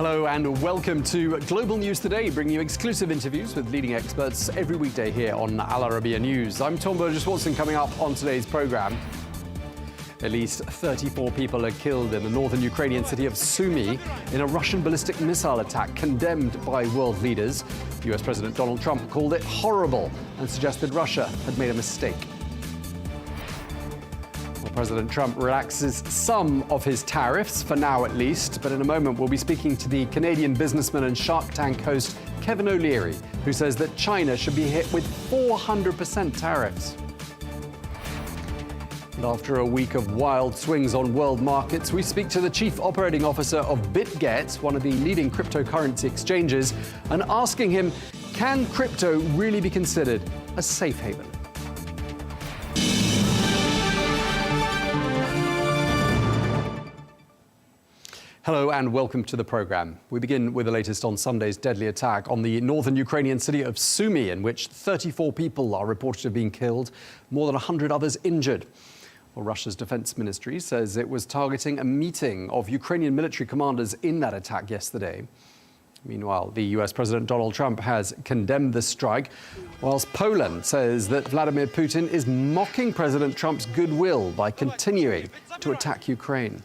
Hello and welcome to Global News Today, bringing you exclusive interviews with leading experts every weekday here on Al Arabiya News. I'm Tom Burges Watson. Coming up on today's program, at least 34 people are killed in the northern Ukrainian city of Sumy in a Russian ballistic missile attack condemned by world leaders. US President Donald Trump called it horrible and suggested Russia had made a mistake. President Trump relaxes some of his tariffs, for now at least, but in a moment we'll be speaking to the Canadian businessman and Shark Tank host Kevin O'Leary, who says that China should be hit with 400% tariffs. And after a week of wild swings on world markets, we speak to the Chief Operating Officer of Bitget, one of the leading cryptocurrency exchanges, and asking him, can crypto really be considered a safe haven? Hello and welcome to the program. We begin with the latest on Sunday's deadly attack on the northern Ukrainian city of Sumy, in which 34 people are reported to have been killed, more than 100 others injured. Well, Russia's defense ministry says it was targeting a meeting of Ukrainian military commanders in that attack yesterday. Meanwhile, the US President Donald Trump has condemned the strike, whilst Poland says that Vladimir Putin is mocking President Trump's goodwill by continuing to attack Ukraine.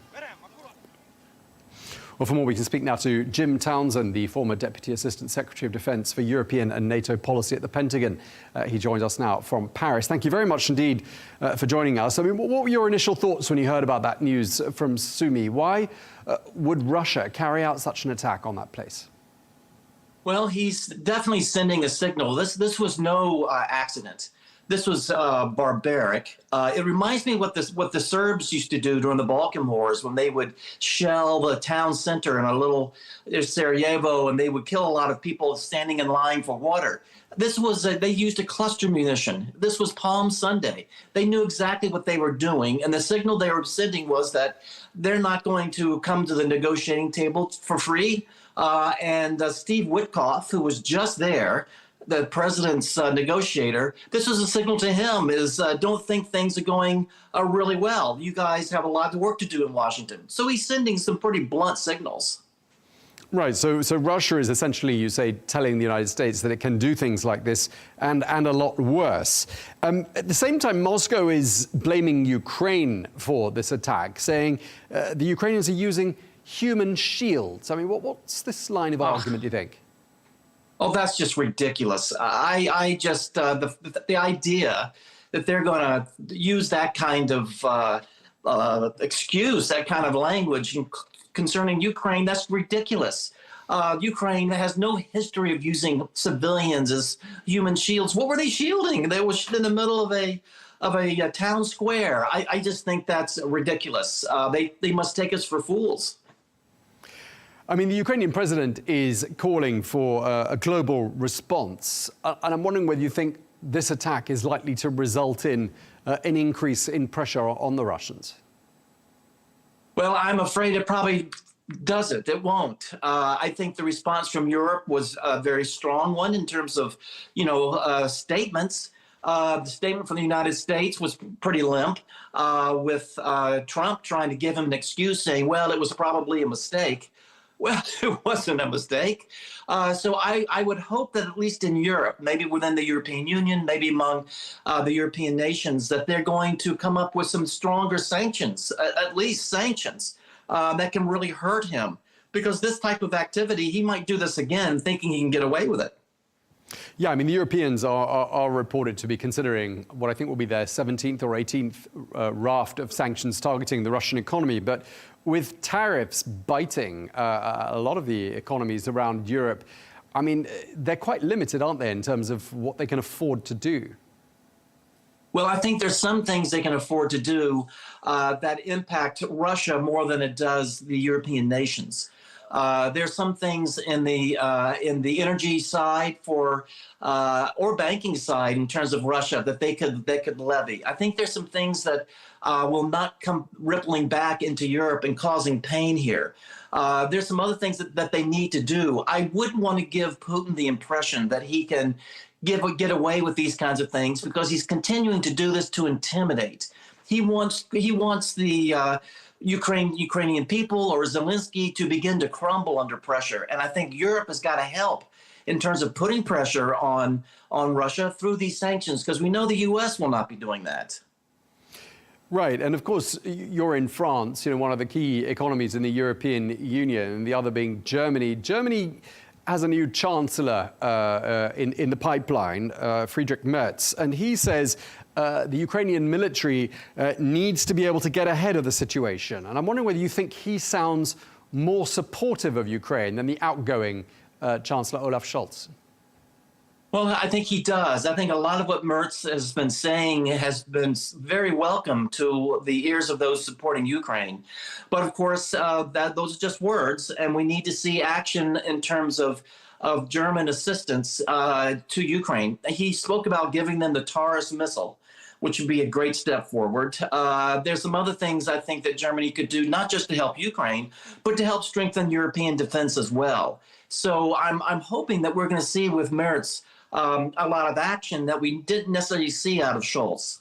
Well, for more, we can speak now to Jim Townsend, the former Deputy Assistant Secretary of Defense for European and NATO policy at the Pentagon. He joins us now from Paris. Thank you very much indeed for joining us. I mean, what were your initial thoughts when you heard about that news from Sumy? Why would Russia carry out such an attack on that place? Well, he's definitely sending a signal. This was no accident. This was barbaric. It reminds me what the Serbs used to do during the Balkan Wars, when they would shell the town center in a little Sarajevo, and they would kill a lot of people standing in line for water. This was they used a cluster munition. This was Palm Sunday. They knew exactly what they were doing, and the signal they were sending was that they're not going to come to the negotiating table for free. And Steve Witkoff, who was just there, the president's negotiator, this was a signal to him, is don't think things are going really well. You guys have a lot of work to do in Washington. So he's sending some pretty blunt signals. Right, so Russia is essentially, you say, telling the United States that it can do things like this and a lot worse. At the same time, Moscow is blaming Ukraine for this attack, saying the Ukrainians are using human shields. I mean, what's this line of argument, do you think? Oh, that's just ridiculous. I just, the idea that they're going to use that kind of excuse, that kind of language concerning Ukraine, that's ridiculous. Ukraine has no history of using civilians as human shields. What were they shielding? They were in the middle of a town square. I just think that's ridiculous. They must take us for fools. I mean, the Ukrainian president is calling for a global response. And I'm wondering whether you think this attack is likely to result in an increase in pressure on the Russians. Well, I'm afraid it probably doesn't. It won't. I think the response from Europe was a very strong one in terms of, statements. The statement from the United States was pretty limp, with Trump trying to give him an excuse, saying, well, it was probably a mistake. Well, it wasn't a mistake. So I would hope that at least in Europe, maybe within the European Union, maybe among the European nations, that they're going to come up with some stronger sanctions, at least sanctions, that can really hurt him. Because this type of activity, he might do this again, thinking he can get away with it. Yeah, I mean, the Europeans are reported to be considering what I think will be their 17th or 18th raft of sanctions targeting the Russian economy. But with tariffs biting a lot of the economies around Europe, I mean, they're quite limited, aren't they, in terms of what they can afford to do? Well, I think there's some things they can afford to do that impact Russia more than it does the European nations. There's some things in the energy side or banking side in terms of Russia that they could levy. I think there's some things that will not come rippling back into Europe and causing pain here. There's some other things that they need to do. I wouldn't want to give Putin the impression that he can get away with these kinds of things, because he's continuing to do this to intimidate. He wants the Ukrainian people or Zelensky to begin to crumble under pressure. And I think Europe has got to help in terms of putting pressure on Russia through these sanctions, because we know the U.S. will not be doing that. Right, and of course, you're in France, one of the key economies in the European Union, and the other being Germany. Germany has a new chancellor in the pipeline, Friedrich Merz, and he says the Ukrainian military needs to be able to get ahead of the situation. And I'm wondering whether you think he sounds more supportive of Ukraine than the outgoing Chancellor Olaf Scholz. Well, I think he does. I think a lot of what Merz has been saying has been very welcome to the ears of those supporting Ukraine. But of course, those are just words, and we need to see action in terms of German assistance to Ukraine. He spoke about giving them the Taurus missile, which would be a great step forward. There's some other things I think that Germany could do, not just to help Ukraine, but to help strengthen European defense as well. So I'm hoping that we're going to see with Merz a lot of action that we didn't necessarily see out of Scholz.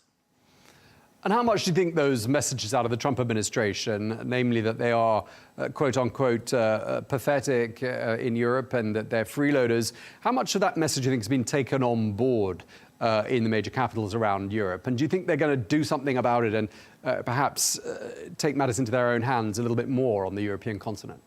And how much do you think those messages out of the Trump administration, namely that they are, quote unquote, pathetic in Europe and that they're freeloaders, how much of that message do you think has been taken on board in the major capitals around Europe? And do you think they're going to do something about it and perhaps take matters into their own hands a little bit more on the European continent?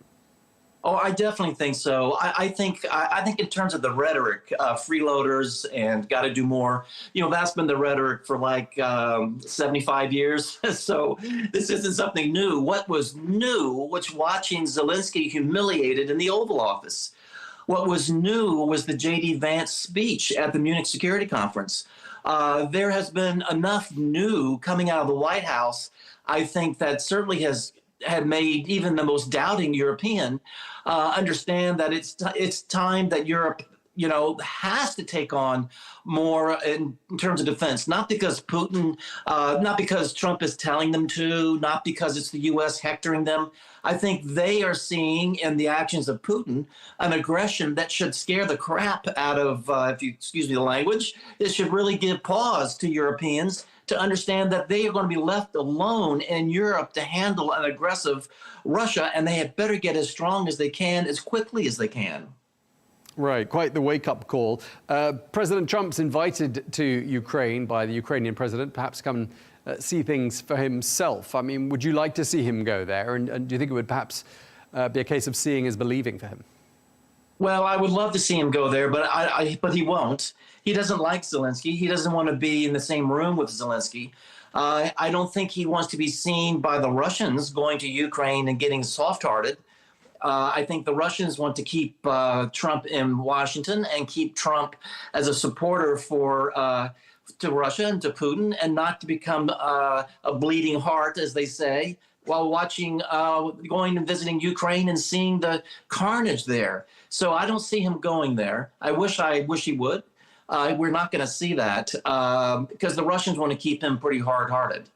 Oh, I definitely think so. I think in terms of the rhetoric, freeloaders and got to do more, that's been the rhetoric for like 75 years. So this isn't something new. What was new was watching Zelensky humiliated in the Oval Office. What was new was the J.D. Vance speech at the Munich Security Conference. There has been enough new coming out of the White House, I think, that certainly had made even the most doubting European understand that it's time that Europe, has to take on more in terms of defense. Not because Putin, not because Trump is telling them to, not because it's the U.S. hectoring them. I think they are seeing in the actions of Putin an aggression that should scare the crap out of, if you excuse me the language, it should really give pause to Europeans to understand that they are going to be left alone in Europe to handle an aggressive Russia, and they had better get as strong as they can, as quickly as they can. Right, quite the wake-up call. President Trump's invited to Ukraine by the Ukrainian president, perhaps come and see things for himself. I mean, would you like to see him go there? And do you think it would perhaps be a case of seeing is believing for him? Well, I would love to see him go there, but but he won't. He doesn't like Zelensky. He doesn't want to be in the same room with Zelensky. I don't think he wants to be seen by the Russians going to Ukraine and getting soft-hearted. I think the Russians want to keep Trump in Washington and keep Trump as a supporter to Russia and to Putin, and not to become a bleeding heart, as they say, while going and visiting Ukraine and seeing the carnage there. So I don't see him going there. I wish he would. We're not going to see that because the Russians want to keep him pretty hard-hearted.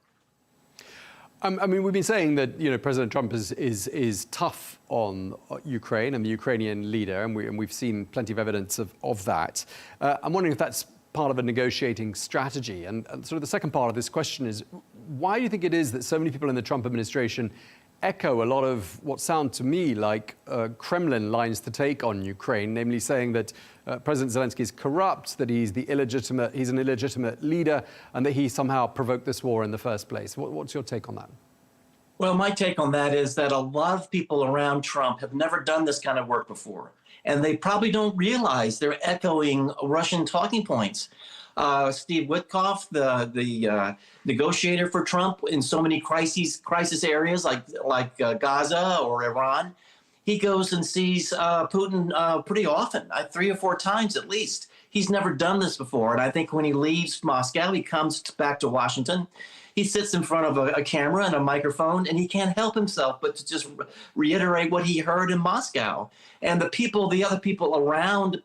I mean, we've been saying that President Trump is tough on Ukraine and the Ukrainian leader, and we've seen plenty of evidence of that. I'm wondering if that's part of a negotiating strategy. And sort of the second part of this question is, why do you think it is that so many people in the Trump administration echo a lot of what sound to me like Kremlin lines to take on Ukraine, namely saying that President Zelensky is corrupt, that he's an illegitimate leader, and that he somehow provoked this war in the first place? What's your take on that? Well, my take on that is that a lot of people around Trump have never done this kind of work before, and they probably don't realize they're echoing Russian talking points. Steve Witkoff, the negotiator for Trump in so many crisis areas like Gaza or Iran, he goes and sees Putin pretty often, 3 or 4 times at least. He's never done this before, and I think when he leaves Moscow, he comes back to Washington. He sits in front of a camera and a microphone, and he can't help himself but to just reiterate what he heard in Moscow. And the other people around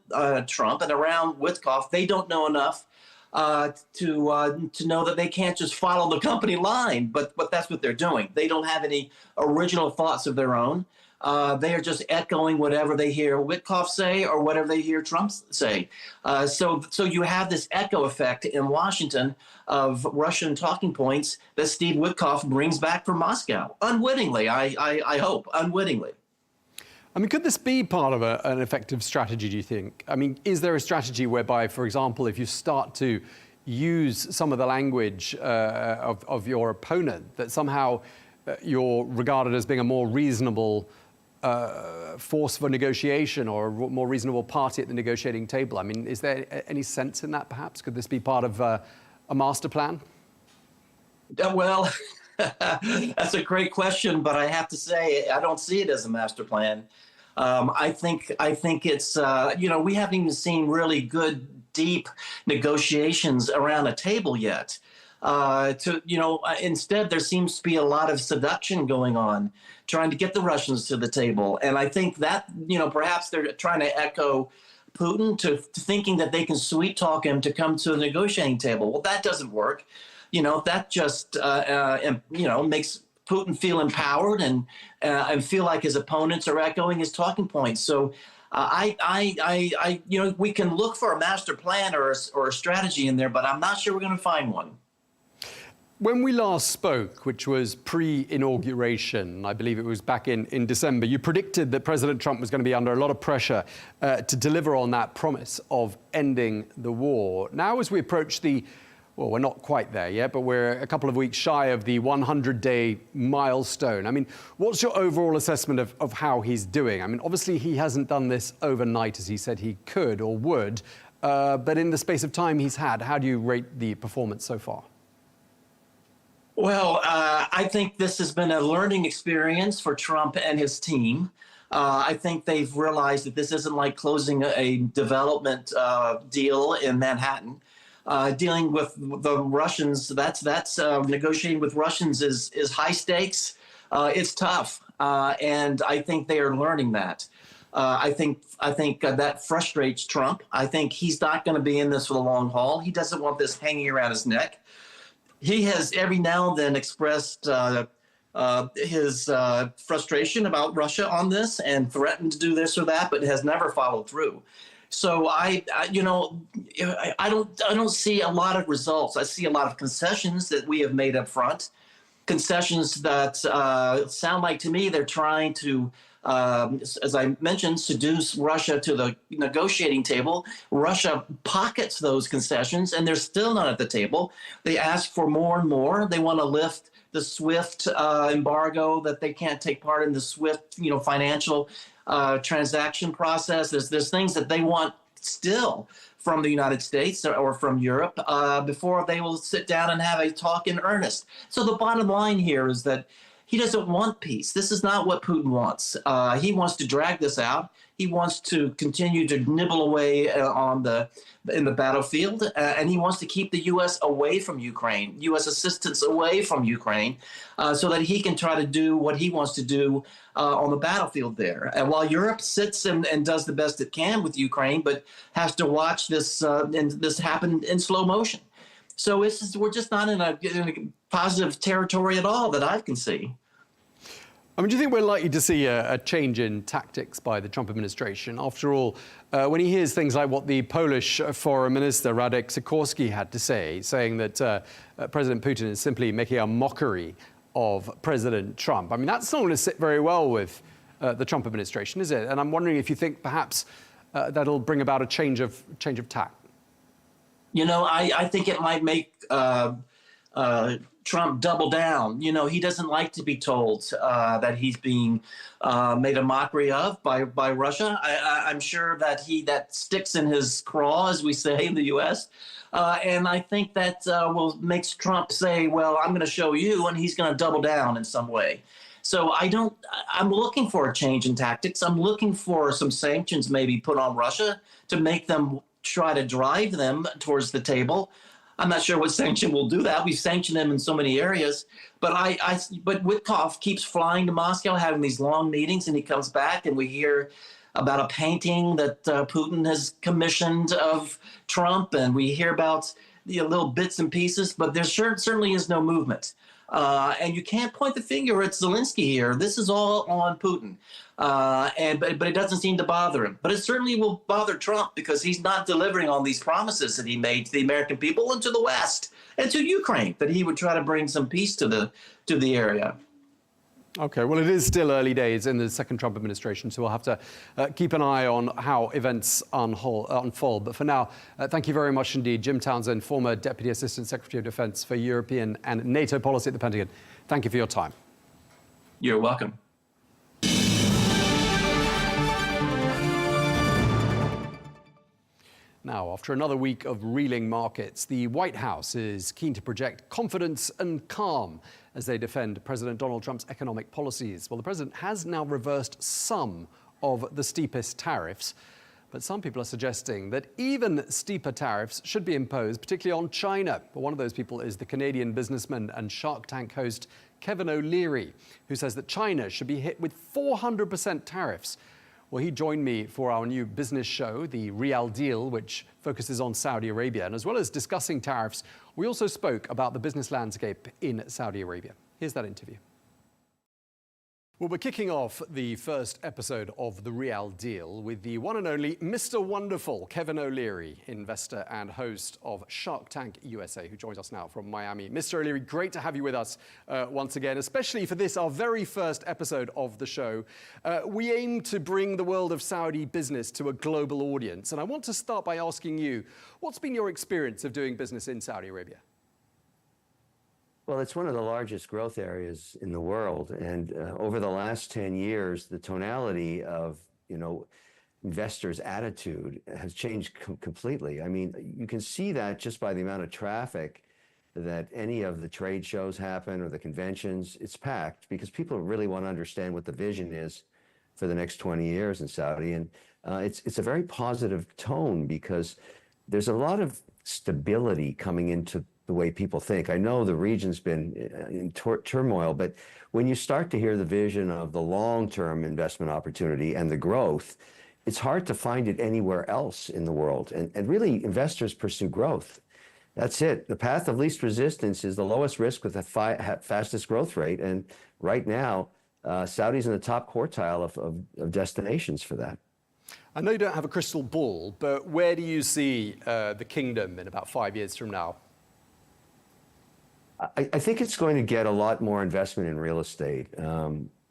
Trump and around Witkoff, they don't know enough to know that they can't just follow the company line, but that's what they're doing. They don't have any original thoughts of their own. They are just echoing whatever they hear Witkoff say or whatever they hear Trump say. So you have this echo effect in Washington of Russian talking points that Steve Witkoff brings back from Moscow, unwittingly, I hope, unwittingly. I mean, could this be part of an effective strategy, do you think? I mean, is there a strategy whereby, for example, if you start to use some of the language of your opponent, that somehow you're regarded as being a more reasonable force for negotiation or a more reasonable party at the negotiating table? I mean, is there any sense in that, perhaps? Could this be part of a master plan? Well, that's a great question, but I have to say I don't see it as a master plan. I think it's we haven't even seen really good, deep negotiations around a table yet. Instead, there seems to be a lot of seduction going on, trying to get the Russians to the table. And I think that, perhaps they're trying to echo Putin to thinking that they can sweet talk him to come to a negotiating table. Well, that doesn't work. That just, makes Putin feel empowered and feel like his opponents are echoing his talking points. So we can look for a master plan or a strategy in there, but I'm not sure we're going to find one. When we last spoke, which was pre-inauguration, I believe it was back in December, you predicted that President Trump was going to be under a lot of pressure to deliver on that promise of ending the war. Now, as we approach well, we're not quite there yet, but we're a couple of weeks shy of the 100-day milestone. I mean, what's your overall assessment of how he's doing? I mean, obviously, he hasn't done this overnight, as he said he could or would, but in the space of time he's had, how do you rate the performance so far? Well, I think this has been a learning experience for Trump and his team. I think they've realized that this isn't like closing a development deal in Manhattan. Dealing with the Russians, that's negotiating with Russians is high stakes. It's tough, and I think they are learning that. I think that frustrates Trump. I think he's not going to be in this for the long haul. He doesn't want this hanging around his neck. He has every now and then expressed his frustration about Russia on this and threatened to do this or that, but has never followed through. So I don't see a lot of results. I see a lot of concessions that we have made up front, concessions that sound like to me they're trying to, as I mentioned, seduce Russia to the negotiating table. Russia pockets those concessions, and they're still not at the table. They ask for more and more. They want to lift the SWIFT embargo, that they can't take part in the SWIFT, financial transaction process. There's things that they want still from the United States or from Europe before they will sit down and have a talk in earnest. So the bottom line here is that he doesn't want peace. This is not what Putin wants. He wants to drag this out. He wants to continue to nibble away in the battlefield, and he wants to keep the U.S. away from Ukraine, U.S. assistance away from Ukraine, so that he can try to do what he wants to do on the battlefield there. And while Europe sits and does the best it can with Ukraine, but has to watch this happen in slow motion. So we're just not in a positive territory at all that I can see. I mean, do you think we're likely to see a change in tactics by the Trump administration? After all, when he hears things like what the Polish foreign minister Radek Sikorski had to say, saying that President Putin is simply making a mockery of President Trump, I mean, that's not going to sit very well with the Trump administration, is it? And I'm wondering if you think perhaps that'll bring about a change of tack. I think it might make Trump double down. He doesn't like to be told that he's being made a mockery of by Russia. I'm sure that sticks in his craw, as we say in the U.S. And I think that makes Trump say, well, I'm going to show you, and he's going to double down in some way. So I'm looking for a change in tactics. I'm looking for some sanctions maybe put on Russia to make them try to drive them towards the table. I'm not sure what sanction will do that. We've sanctioned them in so many areas, but but Witkoff keeps flying to Moscow, having these long meetings, and he comes back, and we hear about a painting that Putin has commissioned of Trump, and we hear about little bits and pieces, but there certainly is no movement. And you can't point the finger at Zelensky here. This is all on Putin. But it doesn't seem to bother him. But it certainly will bother Trump because he's not delivering on these promises that he made to the American people and to the West and to Ukraine, that he would try to bring some peace to the area. Okay, well, it is still early days in the second Trump administration, so we'll have to keep an eye on how events unfold. But for now, thank you very much indeed, Jim Townsend, former Deputy Assistant Secretary of Defense for European and NATO policy at the Pentagon. Thank you for your time. You're welcome. Now, after another week of reeling markets, the White House is keen to project confidence and calm as they defend President Donald Trump's economic policies. Well, the president has now reversed some of the steepest tariffs, but some people are suggesting that even steeper tariffs should be imposed, particularly on China. But one of those people is the Canadian businessman and Shark Tank host Kevin O'Leary, who says that China should be hit with 400% tariffs. Well, he joined me for our new business show, The Real Deal, which focuses on Saudi Arabia. And as well as discussing tariffs, we also spoke about the business landscape in Saudi Arabia. Here's that interview. Well, we're kicking off the first episode of The Real Deal with the one and only Mr. Wonderful, Kevin O'Leary, investor and host of Shark Tank USA, who joins us now from Miami. Mr. O'Leary, great to have you with us once again, especially for this, our very first episode of the show. We aim to bring the world of Saudi business to a global audience. And I want to start by asking you, what's been your experience of doing business in Saudi Arabia? Well, it's one of the largest growth areas in the world. And over the last 10 years, the tonality of, investors' attitude has changed completely. I mean, you can see that just by the amount of traffic that any of the trade shows happen or the conventions. It's packed because people really want to understand what the vision is for the next 20 years in Saudi. And it's a very positive tone because there's a lot of stability coming into the way people think. I know the region's been in turmoil, but when you start to hear the vision of the long-term investment opportunity and the growth, it's hard to find it anywhere else in the world. And really, investors pursue growth. That's it. The path of least resistance is the lowest risk with the fastest growth rate. And right now, Saudi's in the top quartile of destinations for that. I know you don't have a crystal ball, but where do you see the kingdom in about 5 years from now? I think it's going to get a lot more investment in real estate.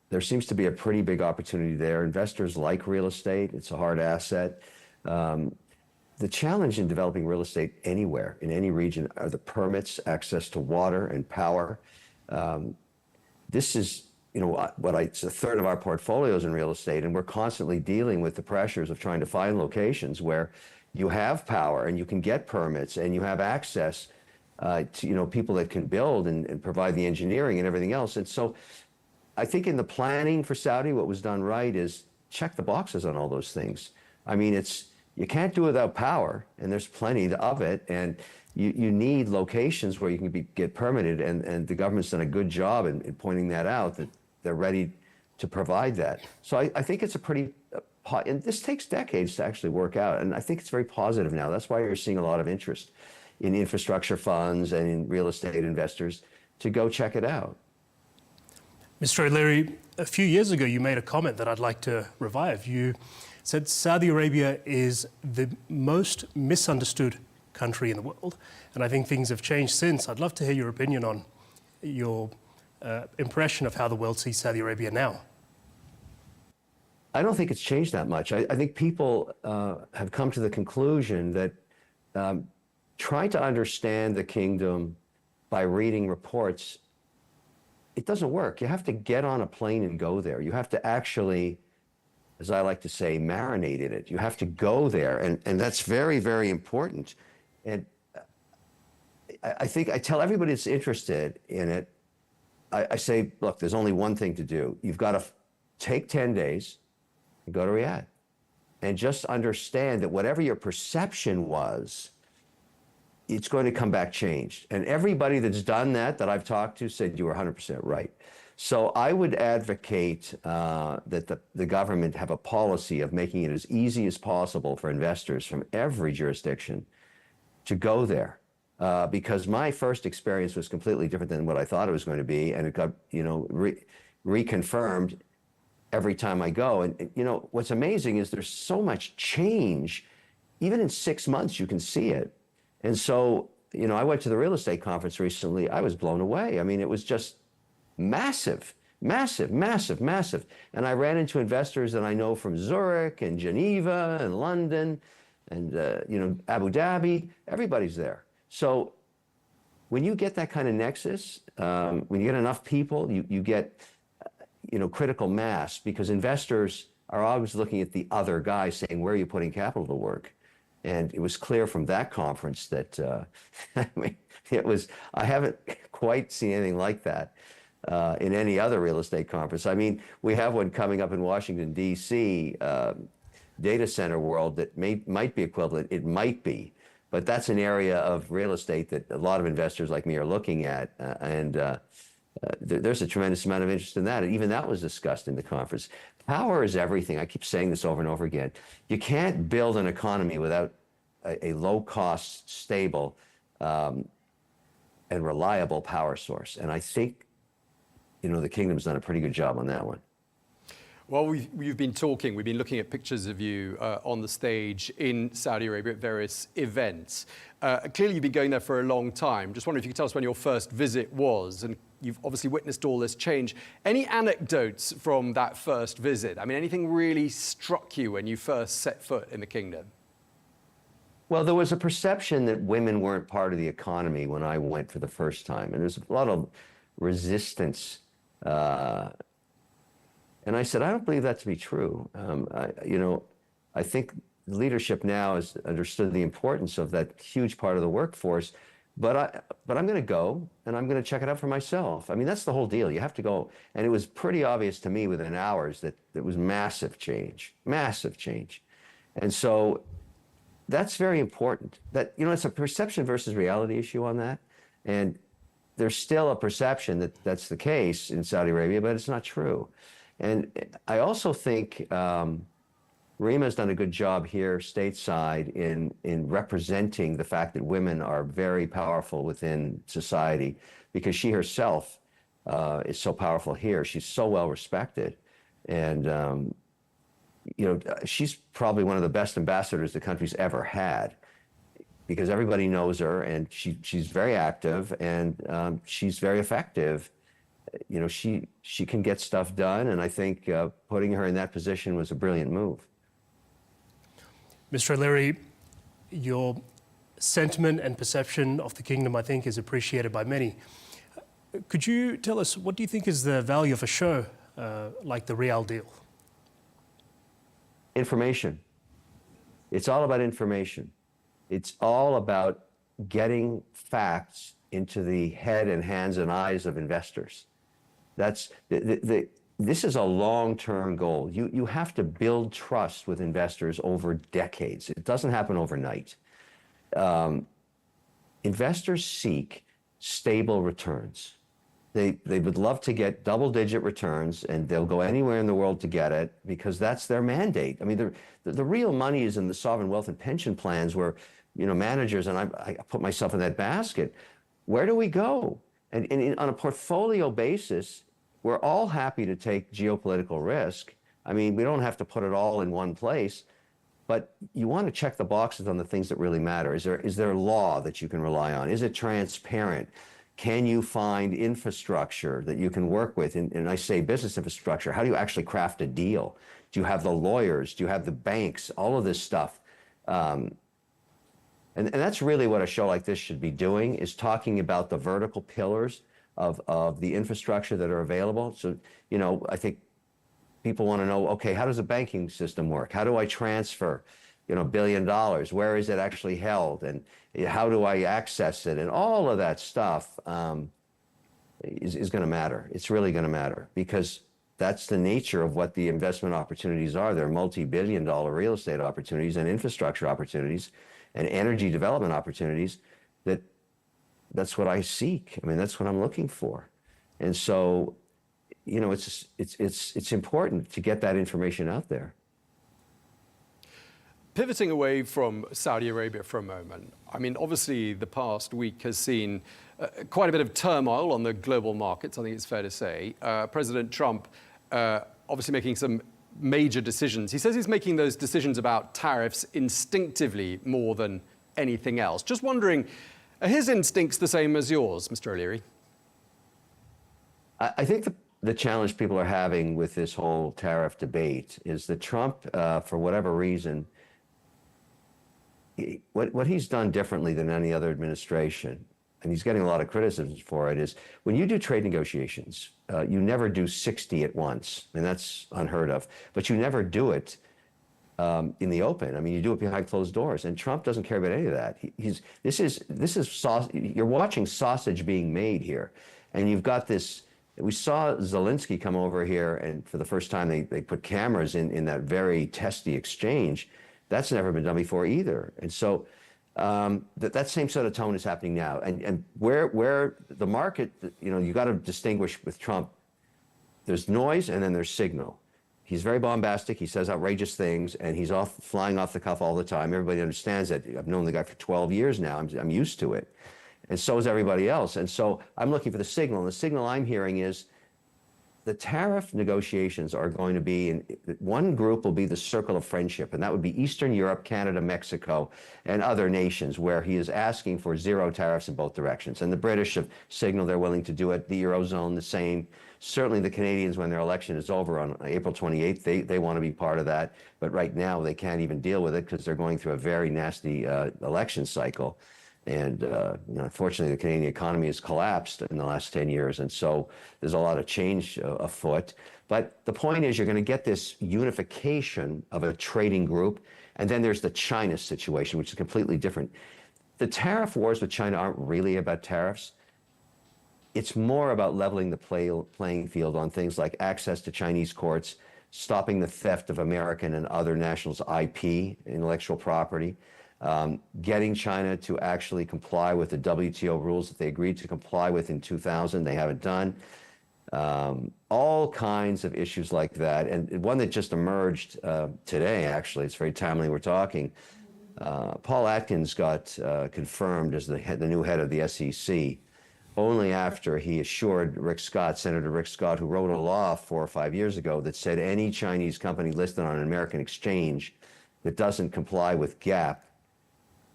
There seems to be a pretty big opportunity there. Investors like real estate. It's a hard asset. The challenge in developing real estate anywhere, in any region, are the permits, access to water and power. This is, it's a third of our portfolios in real estate, and we're constantly dealing with the pressures of trying to find locations where you have power and you can get permits and you have access to people that can build and provide the engineering and everything else. And so I think in the planning for Saudi, what was done right is check the boxes on all those things. I mean, you can't do it without power, and there's plenty of it, and you need locations where you can get permitted, and the government's done a good job in pointing that out, that they're ready to provide that. So I think it's a pretty, and this takes decades to actually work out, and I think it's very positive now. That's why you're seeing a lot of interest in infrastructure funds and in real estate investors to go check it out. Mr. O'Leary, a few years ago you made a comment that I'd like to revive. You said Saudi Arabia is the most misunderstood country in the world, and I think things have changed since. I'd love to hear your opinion on your impression of how the world sees Saudi Arabia now. I don't think it's changed that much. I think people have come to the conclusion that trying to understand the kingdom by reading reports, it doesn't work. You have to get on a plane and go there. You have to actually, as I like to say, marinate in it. You have to go there, and that's very, very important. And I think I tell everybody that's interested in it, I say, look, there's only one thing to do. You've got to take 10 days and go to Riyadh and just understand that whatever your perception was, it's going to come back changed. And everybody that's done that I've talked to said you were 100% right. So I would advocate that the government have a policy of making it as easy as possible for investors from every jurisdiction to go there because my first experience was completely different than what I thought it was going to be, and it got, reconfirmed every time I go. And what's amazing is there's so much change. Even in 6 months, you can see it. And so, I went to the real estate conference recently. I was blown away. I mean, it was just massive, massive, massive, massive. And I ran into investors that I know from Zurich and Geneva and London and, Abu Dhabi. Everybody's there. So when you get that kind of nexus, when you get enough people, you get, critical mass, because investors are always looking at the other guy saying, where are you putting capital to work? And it was clear from that conference that, I haven't quite seen anything like that in any other real estate conference. I mean, we have one coming up in Washington, D.C., data center world that might be equivalent. It might be. But that's an area of real estate that a lot of investors like me are looking at. There's a tremendous amount of interest in that. And even that was discussed in the conference. Power is everything. I keep saying this over and over again. You can't build an economy without a low-cost, stable, and reliable power source. And I think, the kingdom's done a pretty good job on that one. Well, we've been talking, we've been looking at pictures of you on the stage in Saudi Arabia at various events. Clearly, you've been going there for a long time. Just wondering if you could tell us when your first visit was, and you've obviously witnessed all this change. Any anecdotes from that first visit? I mean, anything really struck you when you first set foot in the kingdom? Well, there was a perception that women weren't part of the economy when I went for the first time, and there's a lot of resistance. And I said, I don't believe that to be true. I think leadership now has understood the importance of that huge part of the workforce, but I'm going to go and I'm going to check it out for myself. I mean, that's the whole deal. You have to go. And it was pretty obvious to me within hours that it was massive change. And so that's very important. That, it's a perception versus reality issue on that. And there's still a perception that that's the case in Saudi Arabia, but it's not true. And I also think Rima has done a good job here stateside in representing the fact that women are very powerful within society, because she herself is so powerful here. She's so well respected. And, she's probably one of the best ambassadors the country's ever had, because everybody knows her, and she's very active, and she's very effective. She can get stuff done, and I think putting her in that position was a brilliant move. Mr. O'Leary, your sentiment and perception of the kingdom, I think, is appreciated by many. Could you tell us, what do you think is the value of a show like the Real Deal? Information. It's all about information. It's all about getting facts into the head and hands and eyes of investors. This is a long-term goal. You have to build trust with investors over decades. It doesn't happen overnight. Investors seek stable returns. They would love to get double-digit returns, and they'll go anywhere in the world to get it, because that's their mandate. I mean, the real money is in the sovereign wealth and pension plans where, managers, and I put myself in that basket. Where do we go? And on a portfolio basis, we're all happy to take geopolitical risk. I mean, we don't have to put it all in one place, but you want to check the boxes on the things that really matter. Is there law that you can rely on? Is it transparent? Can you find infrastructure that you can work with? And I say business infrastructure. How do you actually craft a deal? Do you have the lawyers? Do you have the banks? All of this stuff. And that's really what a show like this should be doing, is talking about the vertical pillars of the infrastructure that are available. So, I think people want to know, okay, how does the banking system work? How do I transfer, $1 billion? Where is it actually held? And how do I access it? And all of that stuff is going to matter. It's really going to matter, because that's the nature of what the investment opportunities are. They're multi-billion-dollar real estate opportunities and infrastructure opportunities and energy development opportunities. That's what I seek. I mean, that's what I'm looking for. And so, it's important to get that information out there. Pivoting away from Saudi Arabia for a moment, I mean, obviously the past week has seen quite a bit of turmoil on the global markets, I think it's fair to say. President Trump obviously making some major decisions. He says he's making those decisions about tariffs instinctively more than anything else. Just wondering, are his instincts the same as yours, Mr. O'Leary? I think the challenge people are having with this whole tariff debate is that Trump, for whatever reason, what he's done differently than any other administration, and he's getting a lot of criticism for it, is when you do trade negotiations, you never do 60 at once. I mean, that's unheard of. But you never do it in the open. I mean, you do it behind closed doors. And Trump doesn't care about any of that. This is you're watching sausage being made here. And you've got this. We saw Zelensky come over here, and for the first time, they put cameras in that very testy exchange. That's never been done before either. And so that same sort of tone is happening now. And where the market, you got to distinguish with Trump. There's noise and then there's signal. He's very bombastic. He says outrageous things, and he's flying off the cuff all the time. Everybody understands that. I've known the guy for 12 years now. I'm used to it. And so is everybody else. And so I'm looking for the signal. And the signal I'm hearing is the tariff negotiations are going to be, one group will be the circle of friendship, and that would be Eastern Europe, Canada, Mexico, and other nations, where he is asking for zero tariffs in both directions. And the British have signaled they're willing to do it. The Eurozone, the same. Certainly the Canadians, when their election is over on April 28th, they want to be part of that. But right now, they can't even deal with it because they're going through a very nasty election cycle. And unfortunately, the Canadian economy has collapsed in the last 10 years. And so there's a lot of change afoot. But the point is, you're going to get this unification of a trading group. And then there's the China situation, which is completely different. The tariff wars with China aren't really about tariffs. It's more about leveling the playing field on things like access to Chinese courts, stopping the theft of American and other nationals' IP, intellectual property, getting China to actually comply with the WTO rules that they agreed to comply with in 2000. They haven't done. All kinds of issues like that. And one that just emerged today, actually, it's very timely we're talking. Paul Atkins got confirmed as the new head of the SEC only after he assured Rick Scott, Senator Rick Scott, who wrote a law 4 or 5 years ago that said any Chinese company listed on an American exchange that doesn't comply with GAAP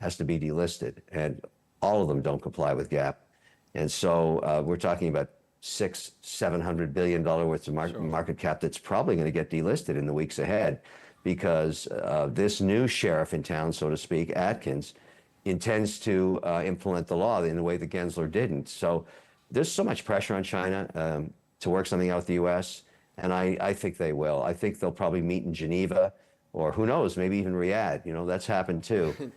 has to be delisted, and all of them don't comply with GAAP. And so we're talking about $600-700 billion worth of market cap that's probably going to get delisted in the weeks ahead, because this new sheriff in town, so to speak, Atkins, intends to implement the law in the way that Gensler didn't. So there's so much pressure on China to work something out with the U.S., and I think they will. I think they'll probably meet in Geneva, or who knows, maybe even Riyadh. That's happened too.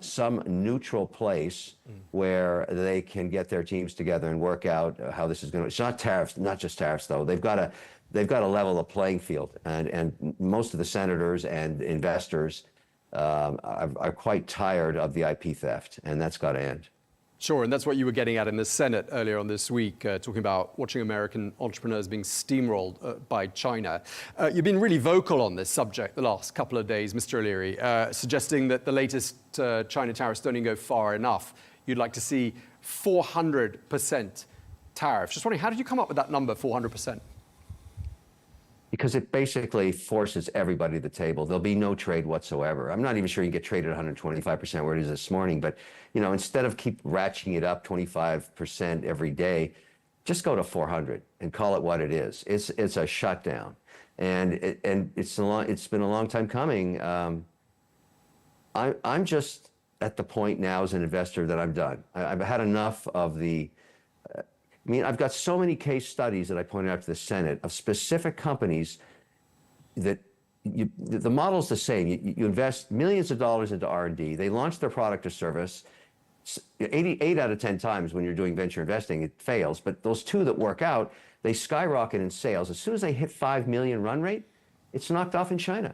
Some neutral place where they can get their teams together and work out how this is going to. It's not tariffs, not just tariffs though. They've got to level the playing field, and most of the senators and investors are quite tired of the IP theft, and that's got to end. Sure, and that's what you were getting at in the Senate earlier on this week, talking about watching American entrepreneurs being steamrolled by China. You've been really vocal on this subject the last couple of days, Mr. O'Leary, suggesting that the latest China tariffs don't even go far enough. You'd like to see 400% tariffs. Just wondering, how did you come up with that number, 400%? Because it basically forces everybody to the table. There'll be no trade whatsoever. I'm not even sure you can get trade at 125% where it is this morning, but instead of keep ratcheting it up 25% every day, just go to 400 and call it what it is. It's a shutdown, and it's been a long time coming. I'm just at the point now as an investor that I'm done. I've had enough of the. I've got so many case studies that I pointed out to the Senate of specific companies that the model's the same. You invest millions of dollars into R&D. They launch their product or service. 8 out of 10 times when you're doing venture investing, it fails. But those 2 that work out, they skyrocket in sales. As soon as they hit 5 million run rate, it's knocked off in China.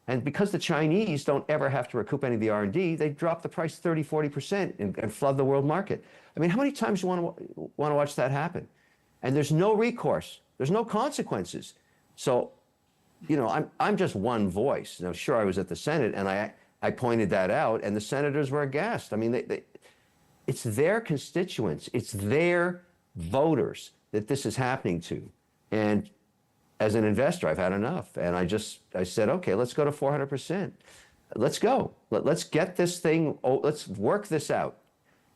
And because the Chinese don't ever have to recoup any of the R&D, they drop the price 30-40% and flood the world market. How many times do you want to watch that happen? And there's no recourse. There's no consequences. So, I'm just one voice. Now, sure, I was at the Senate, and I pointed that out, and the senators were aghast. I mean, it's their constituents, it's their voters that this is happening to. And as an investor, I've had enough. And I said, okay, let's go to 400%. Let's go. Let's get this thing, let's work this out.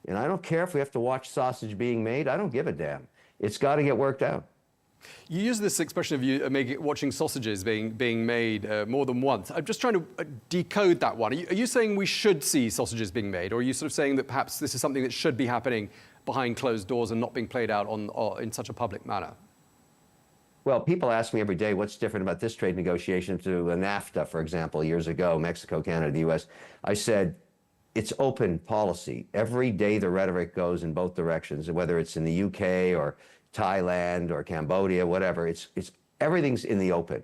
And I don't care if we have to watch sausage being made. I don't give a damn. It's got to get worked out. You use this expression of watching sausages being made more than once. I'm just trying to decode that one. Are you saying we should see sausages being made, or are you sort of saying that perhaps this is something that should be happening behind closed doors and not being played out in such a public manner? Well, people ask me every day, what's different about this trade negotiation to a NAFTA, for example, years ago, Mexico, Canada, the US? I said, it's open policy. Every day the rhetoric goes in both directions, whether it's in the UK or Thailand or Cambodia, whatever. It's everything's in the open.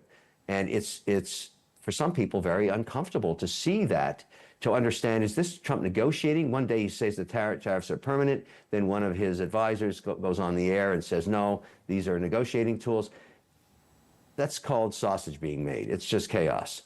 And it's for some people very uncomfortable to see that, to understand, is this Trump negotiating? One day he says the tariffs are permanent. Then one of his advisors goes on the air and says, no, these are negotiating tools. That's called sausage being made. It's just chaos.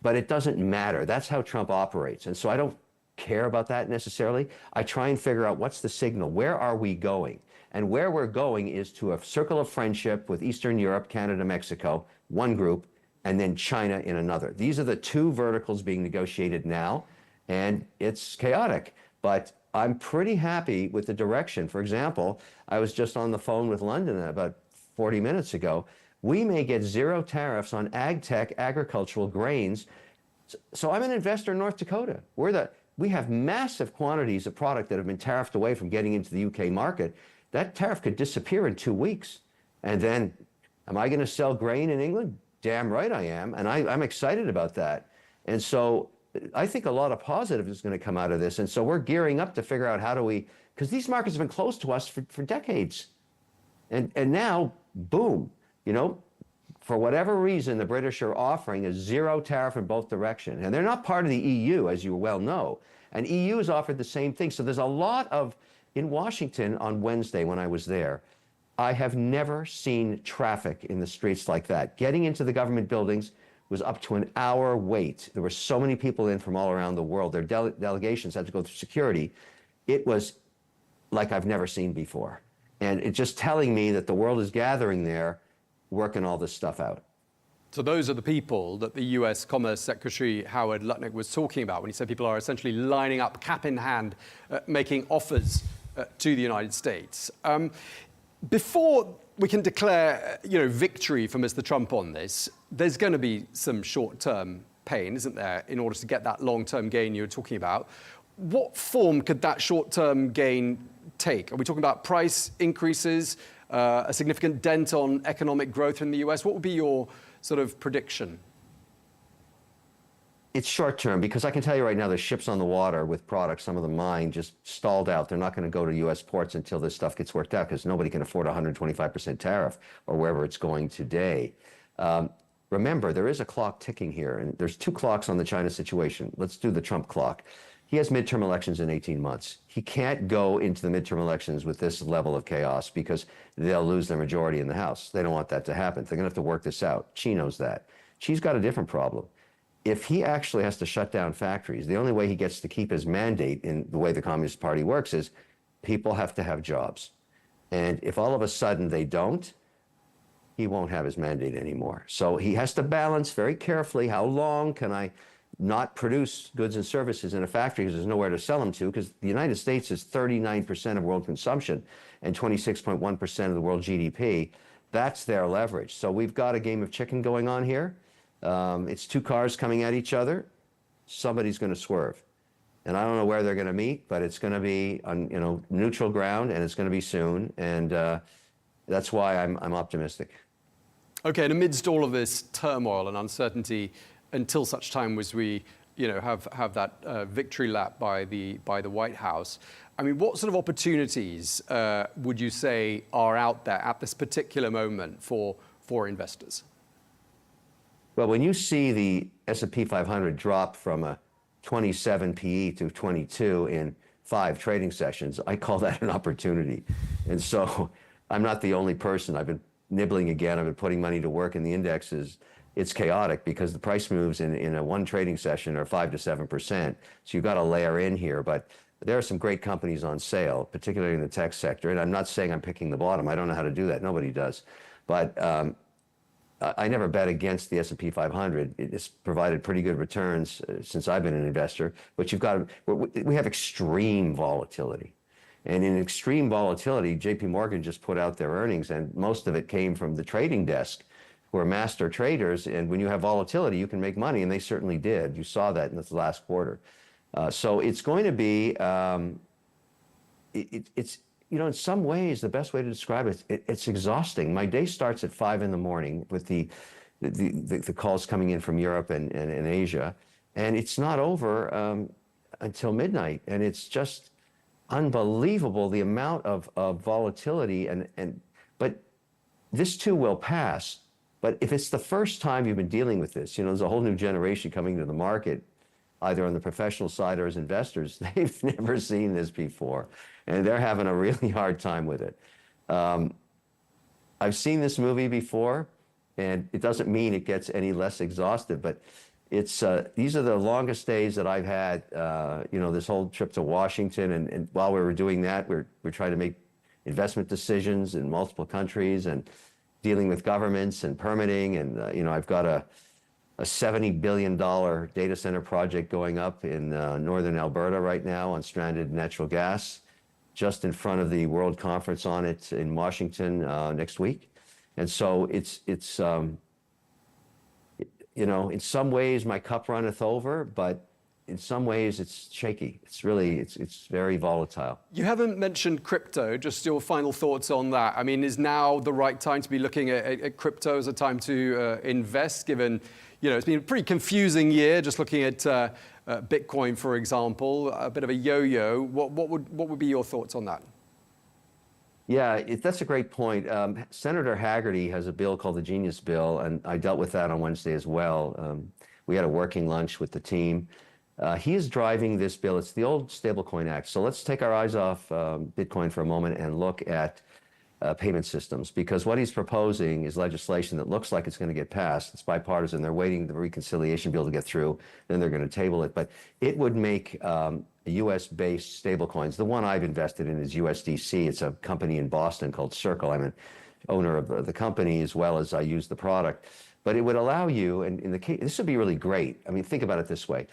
But it doesn't matter. That's how Trump operates. And so I don't care about that necessarily. I try and figure out what's the signal. Where are we going? And where we're going is to a circle of friendship with Eastern Europe, Canada, Mexico, one group, and then China in another. These are the two verticals being negotiated now, and it's chaotic. But I'm pretty happy with the direction. For example, I was just on the phone with London about 40 minutes ago. We may get zero tariffs on ag tech, agricultural grains. So I'm an investor in North Dakota. We have massive quantities of product that have been tariffed away from getting into the UK market. That tariff could disappear in 2 weeks. And then, am I going to sell grain in England? Damn right I am. And I'm excited about that. And so I think a lot of positive is going to come out of this. And so we're gearing up to figure out how do we, because these markets have been closed to us for decades. And now, boom, for whatever reason, the British are offering a zero tariff in both directions. And they're not part of the EU, as you well know. And EU has offered the same thing. So there's a lot of, in Washington on Wednesday when I was there, I have never seen traffic in the streets like that. Getting into the government buildings was up to an hour wait. There were so many people in from all around the world. Their delegations had to go through security. It was like I've never seen before. And it's just telling me that the world is gathering there, working all this stuff out. So those are the people that the US Commerce Secretary Howard Lutnick was talking about when he said people are essentially lining up, cap in hand, making offers to the United States. Before we can declare, victory for Mr. Trump on this, there's going to be some short-term pain, isn't there, in order to get that long-term gain you were talking about. What form could that short-term gain take? Are we talking about price increases, a significant dent on economic growth in the US? What would be your sort of prediction? It's short term, because I can tell you right now, the ships on the water with products, some of them mine, just stalled out. They're not going to go to US ports until this stuff gets worked out, because nobody can afford a 125% tariff or wherever it's going today. Remember, there is a clock ticking here, and there's two clocks on the China situation. Let's do the Trump clock. He has midterm elections in 18 months. He can't go into the midterm elections with this level of chaos, because they'll lose their majority in the House. They don't want that to happen. They're going to have to work this out. Xi knows that. Xi's got a different problem. If he actually has to shut down factories, the only way he gets to keep his mandate in the way the Communist Party works is people have to have jobs. And if all of a sudden they don't, he won't have his mandate anymore. So he has to balance very carefully, how long can I not produce goods and services in a factory because there's nowhere to sell them to, because the United States is 39% of world consumption and 26.1% of the world GDP. That's their leverage. So we've got a game of chicken going on here. It's two cars coming at each other. Somebody's going to swerve. And I don't know where they're going to meet, but it's going to be on neutral ground, and it's going to be soon. And that's why I'm optimistic. Okay, and amidst all of this turmoil and uncertainty, until such time as we, have that victory lap by the White House, I mean, what sort of opportunities would you say are out there at this particular moment for investors? Well, when you see the S&P 500 drop from a 27 PE to 22 in 5 trading sessions, I call that an opportunity. And so I'm not the only person. I've been nibbling again. I've been putting money to work in the indexes. it's chaotic because the price moves in a one trading session are 5 to 7%. So you've got to layer in here. But there are some great companies on sale, particularly in the tech sector. And I'm not saying I'm picking the bottom. I don't know how to do that. Nobody does. But I never bet against the S&P 500. It's provided pretty good returns since I've been an investor. But we have extreme volatility. And in extreme volatility, JP Morgan just put out their earnings, and most of it came from the trading desk, who are master traders. And when you have volatility, you can make money, and they certainly did. You saw that in this last quarter. So it's going to be, it's in some ways, the best way to describe it, it's exhausting. My day starts at 5 in the morning with the calls coming in from Europe and Asia, and it's not over until midnight. And it's just unbelievable, the amount of volatility. But this too will pass. But if it's the first time you've been dealing with this, there's a whole new generation coming to the market, either on the professional side or as investors. They've never seen this before, and they're having a really hard time with it. I've seen this movie before, and it doesn't mean it gets any less exhaustive, but these are the longest days that I've had, this whole trip to Washington. And while we were doing that, we're trying to make investment decisions in multiple countries and dealing with governments and permitting. And, I've got a $70 billion data center project going up in northern Alberta right now on stranded natural gas, just in front of the World Conference on it in Washington next week. And so it's in some ways my cup runneth over, but in some ways it's shaky. It's very volatile. You haven't mentioned crypto. Just your final thoughts on that. I mean, is now the right time to be looking at crypto as a time to invest, given, it's been a pretty confusing year, just looking at Bitcoin, for example, a bit of a yo-yo. What would be your thoughts on that? Yeah, that's a great point. Senator Haggerty has a bill called the Genius Bill, and I dealt with that on Wednesday as well. We had a working lunch with the team. He is driving this bill. It's the old Stablecoin Act. So let's take our eyes off Bitcoin for a moment and look at payment systems, because what he's proposing is legislation that looks like it's going to get passed. It's bipartisan. They're waiting the reconciliation bill to get through, then they're going to table it. But it would make US-based stablecoins. The one I've invested in is USDC. It's a company in Boston called Circle. I'm an owner of the company as well as I use the product. But it would allow you, and in the case, this would be really great. I mean, think about it this way.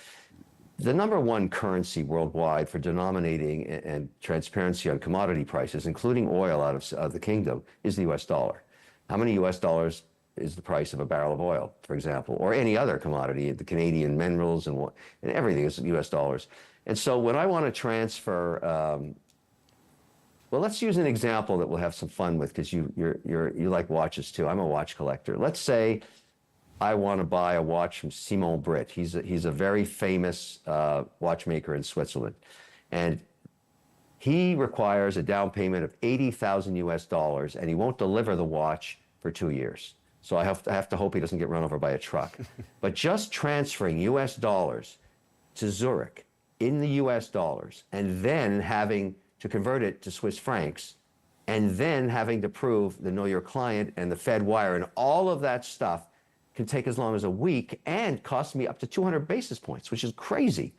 The number one currency worldwide for denominating and transparency on commodity prices, including oil out of the kingdom, is the US dollar. How many US dollars is the price of a barrel of oil, for example, or any other commodity? The Canadian minerals and everything is US dollars. And so when I want to transfer, well, let's use an example that we'll have some fun with, because you like watches too. I'm a watch collector. Let's say I want to buy a watch from Simon Britt. He's a very famous watchmaker in Switzerland, and he requires a down payment of $80,000 US, and he won't deliver the watch for 2 years. So I have to hope he doesn't get run over by a truck. But just transferring US dollars to Zurich in the US dollars, and then having to convert it to Swiss francs, and then having to prove the know your client and the Fed wire and all of that stuff can take as long as a week and cost me up to 200 basis points, which is crazy.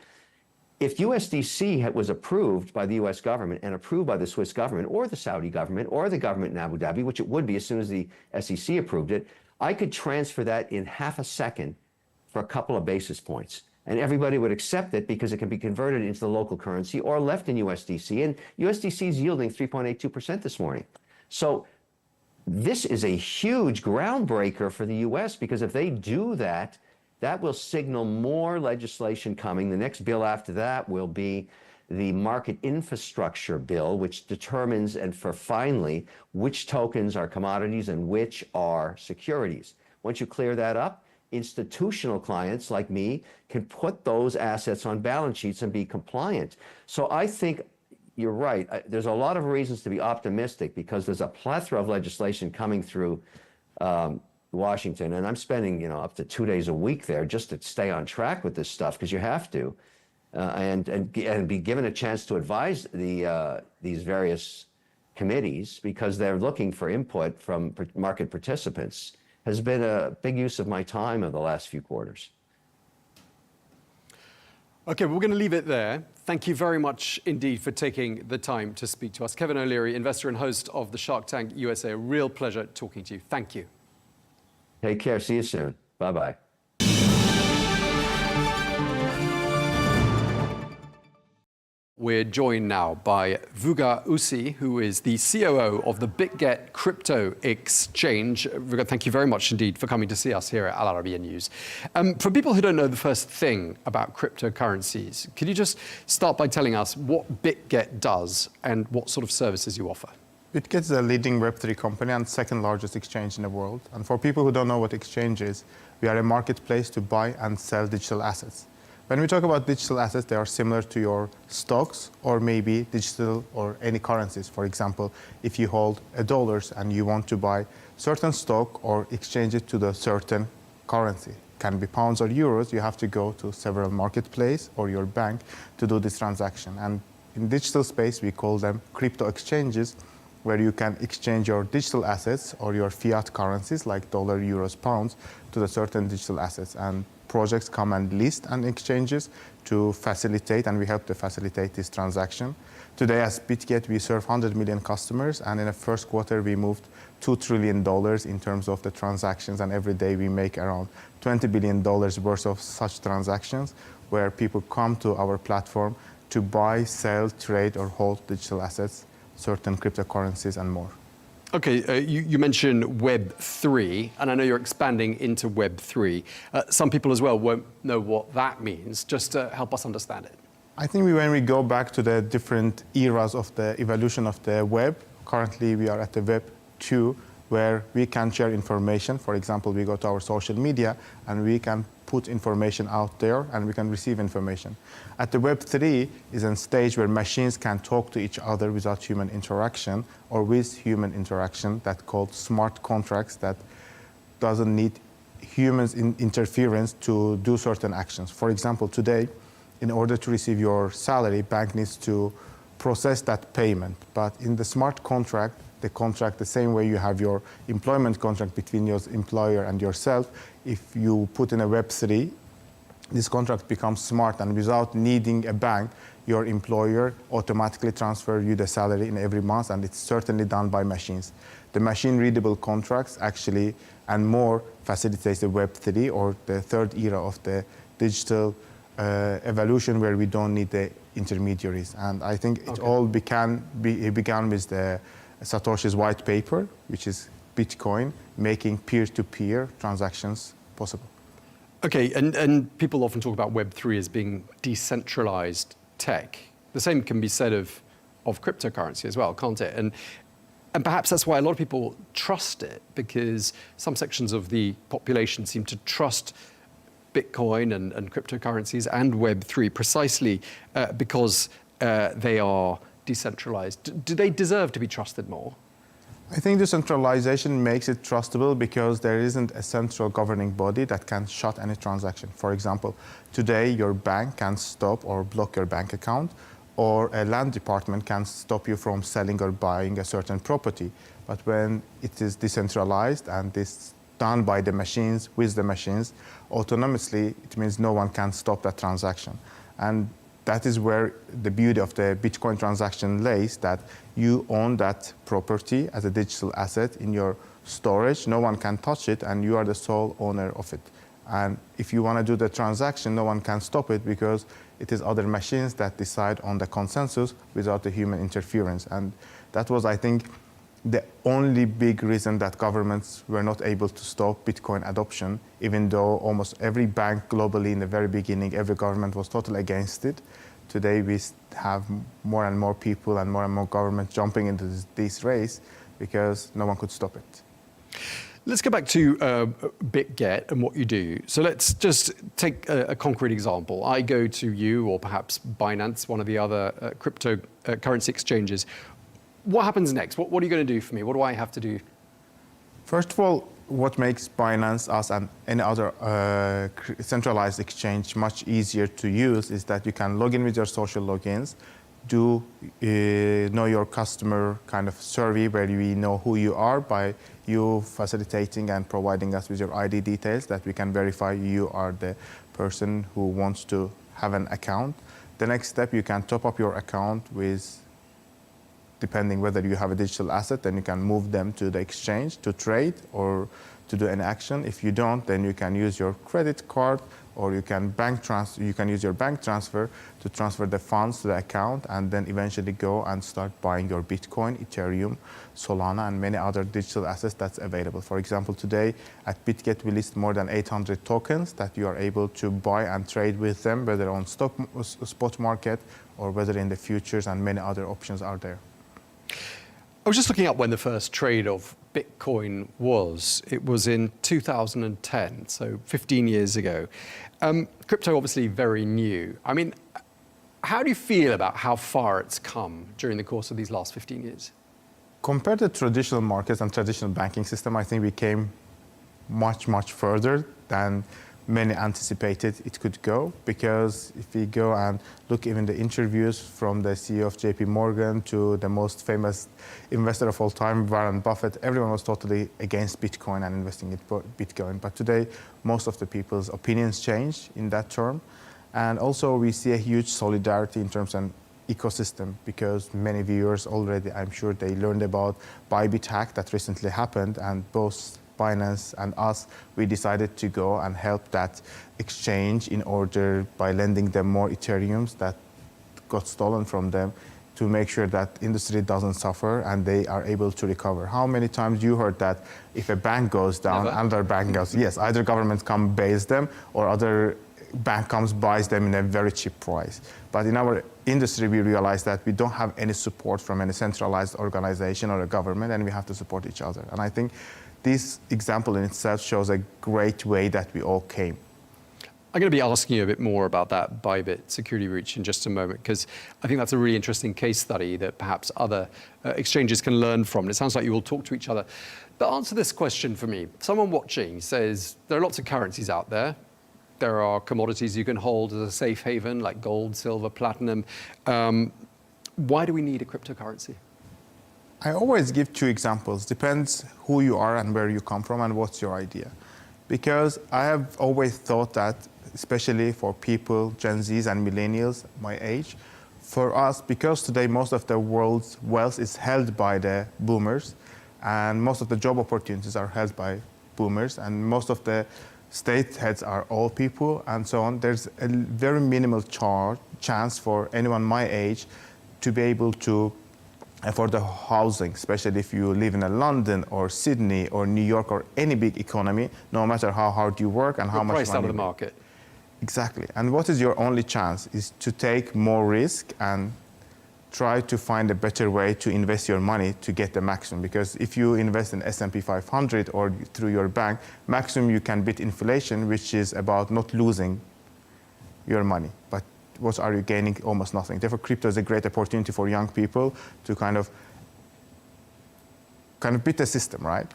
If USDC was approved by the US government and approved by the Swiss government or the Saudi government or the government in Abu Dhabi, which it would be as soon as the SEC approved it, I could transfer that in half a second for a couple of basis points. And everybody would accept it because it can be converted into the local currency or left in USDC. And USDC is yielding 3.82% this morning. So this is a huge groundbreaker for the US, because if they do that, that will signal more legislation coming. The next bill after that will be the market infrastructure bill, which determines, and for finally, which tokens are commodities and which are securities. Once you clear that up, institutional clients like me can put those assets on balance sheets and be compliant. So I think you're right. There's a lot of reasons to be optimistic, because there's a plethora of legislation coming through Washington, and I'm spending up to 2 days a week there just to stay on track with this stuff, because you have to, and be given a chance to advise these various committees, because they're looking for input from market participants. has been a big use of my time of the last few quarters. Okay, we're going to leave it there. Thank you very much indeed for taking the time to speak to us. Kevin O'Leary, investor and host of the Shark Tank USA. A real pleasure talking to you. Thank you. Take care. See you soon. Bye-bye. We're joined now by Vugar, who is the COO of the Bitget crypto exchange. Vugar, thank you very much indeed for coming to see us here at Al Arabiya News. For people who don't know the first thing about cryptocurrencies, could you just start by telling us what Bitget does and what sort of services you offer? Bitget is a leading Web3 company and second largest exchange in the world. And for people who don't know what exchange is, we are a marketplace to buy and sell digital assets. When we talk about digital assets, they are similar to your stocks or maybe digital or any currencies. For example, if you hold $1 and you want to buy certain stock or exchange it to the certain currency, can be pounds or euros, you have to go to several marketplaces or your bank to do this transaction. And in digital space, we call them crypto exchanges, where you can exchange your digital assets or your fiat currencies like dollar, euros, pounds to the certain digital assets. And projects come and list and exchanges to facilitate, and we help to facilitate this transaction. Today, as Bitget, we serve 100 million customers, and in the first quarter, we moved $2 trillion in terms of the transactions, and every day we make around $20 billion worth of such transactions, where people come to our platform to buy, sell, trade, or hold digital assets, certain cryptocurrencies, and more. Okay, you mentioned Web3, and I know you're expanding into Web3. Some people as well won't know what that means. Just to help us understand it. I think when we go back to the different eras of the evolution of the web, currently we are at the Web 2, where we can share information. For example, we go to our social media and we can put information out there and we can receive information. At the Web 3 is a stage where machines can talk to each other without human interaction or with human interaction, that's called smart contracts, that doesn't need humans interference to do certain actions. For example, today, in order to receive your salary, bank needs to process that payment. But in the smart contract, the same way you have your employment contract between your employer and yourself, if you put in a Web3, this contract becomes smart, and without needing a bank, your employer automatically transfers you the salary in every month, and it's certainly done by machines. The machine-readable contracts actually and more facilitates the Web3 or the third era of the digital evolution, where we don't need the intermediaries. And I think it all began with the Satoshi's white paper, which is Bitcoin, making peer-to-peer transactions possible. Okay, and people often talk about Web3 as being decentralized tech. The same can be said of cryptocurrency as well, can't it? And perhaps that's why a lot of people trust it, because some sections of the population seem to trust Bitcoin and cryptocurrencies and Web3 precisely because they are decentralized. Do they deserve to be trusted more? I think decentralization makes it trustable because there isn't a central governing body that can shut any transaction. For example, today your bank can stop or block your bank account, or a land department can stop you from selling or buying a certain property. But when it is decentralized and this done by the machines, with the machines, autonomously, it means no one can stop that transaction. And that is where the beauty of the Bitcoin transaction lays, that you own that property as a digital asset in your storage. No one can touch it, and you are the sole owner of it. And if you want to do the transaction, no one can stop it because it is other machines that decide on the consensus without the human interference. And that was, I think, the only big reason that governments were not able to stop Bitcoin adoption, even though almost every bank globally in the very beginning, every government was totally against it. Today we have more and more people and more governments jumping into this race because no one could stop it. Let's go back to Bitget and what you do. So let's just take a concrete example. I go to you, or perhaps Binance, one of the other cryptocurrency exchanges. What happens next? What are you going to do for me? What do I have to do? First of all, what makes Binance, us, and any other centralized exchange much easier to use is that you can log in with your social logins, do know your customer kind of survey where we know who you are by you facilitating and providing us with your ID details that we can verify you are the person who wants to have an account. The next step, you can top up your account with, depending whether you have a digital asset, then you can move them to the exchange to trade or to do an action. If you don't, then you can use your credit card or you can use your bank transfer to transfer the funds to the account and then eventually go and start buying your Bitcoin, Ethereum, Solana, and many other digital assets that's available. For example, today at Bitget, we list more than 800 tokens that you are able to buy and trade with them, whether on spot market or whether in the futures, and many other options are there. I was just looking up when the first trade of Bitcoin was. It was in 2010, so 15 years ago. Crypto obviously very new. I mean, how do you feel about how far it's come during the course of these last 15 years? Compared to traditional markets and traditional banking system, I think we came much, much further than many anticipated it could go, because if we go and look even the interviews from the CEO of JP Morgan to the most famous investor of all time, Warren Buffett, everyone was totally against Bitcoin and investing in Bitcoin. But today, most of the people's opinions changed in that term. And also we see a huge solidarity in terms of ecosystem, because many viewers already, I'm sure they learned about Bybit hack that recently happened, and both Binance and us, we decided to go and help that exchange in order by lending them more Ethereums that got stolen from them, to make sure that industry doesn't suffer and they are able to recover. How many times you heard that if a bank goes down, Never. another bank goes, yes, either government come bails them or other bank comes buys them in a very cheap price. But in our industry, we realize that we don't have any support from any centralized organization or a government, and we have to support each other. And I think this example in itself shows a great way that we all came. I'm going to be asking you a bit more about that Bybit security breach in just a moment, because I think that's a really interesting case study that perhaps other exchanges can learn from. And it sounds like you will talk to each other. But answer this question for me. Someone watching says there are lots of currencies out there. There are commodities you can hold as a safe haven, like gold, silver, platinum. Why do we need a cryptocurrency? I always give two examples. Depends who you are and where you come from and what's your idea. Because I have always thought that, especially for people, Gen Zs and millennials, my age, for us, because today most of the world's wealth is held by the boomers, and most of the job opportunities are held by boomers, and most of the state heads are old people, and so on, there's a very minimal chance for anyone my age to be able to afford the housing, especially if you live in a London or Sydney or New York or any big economy, no matter how hard you work and how much money. Priced out of the market. Exactly. And what is your only chance is to take more risk and try to find a better way to invest your money to get the maximum. Because if you invest in S&P 500 or through your bank, maximum you can beat inflation, which is about not losing your money. But what are you gaining? Almost nothing. Therefore, crypto is a great opportunity for young people to kind of beat the system, right?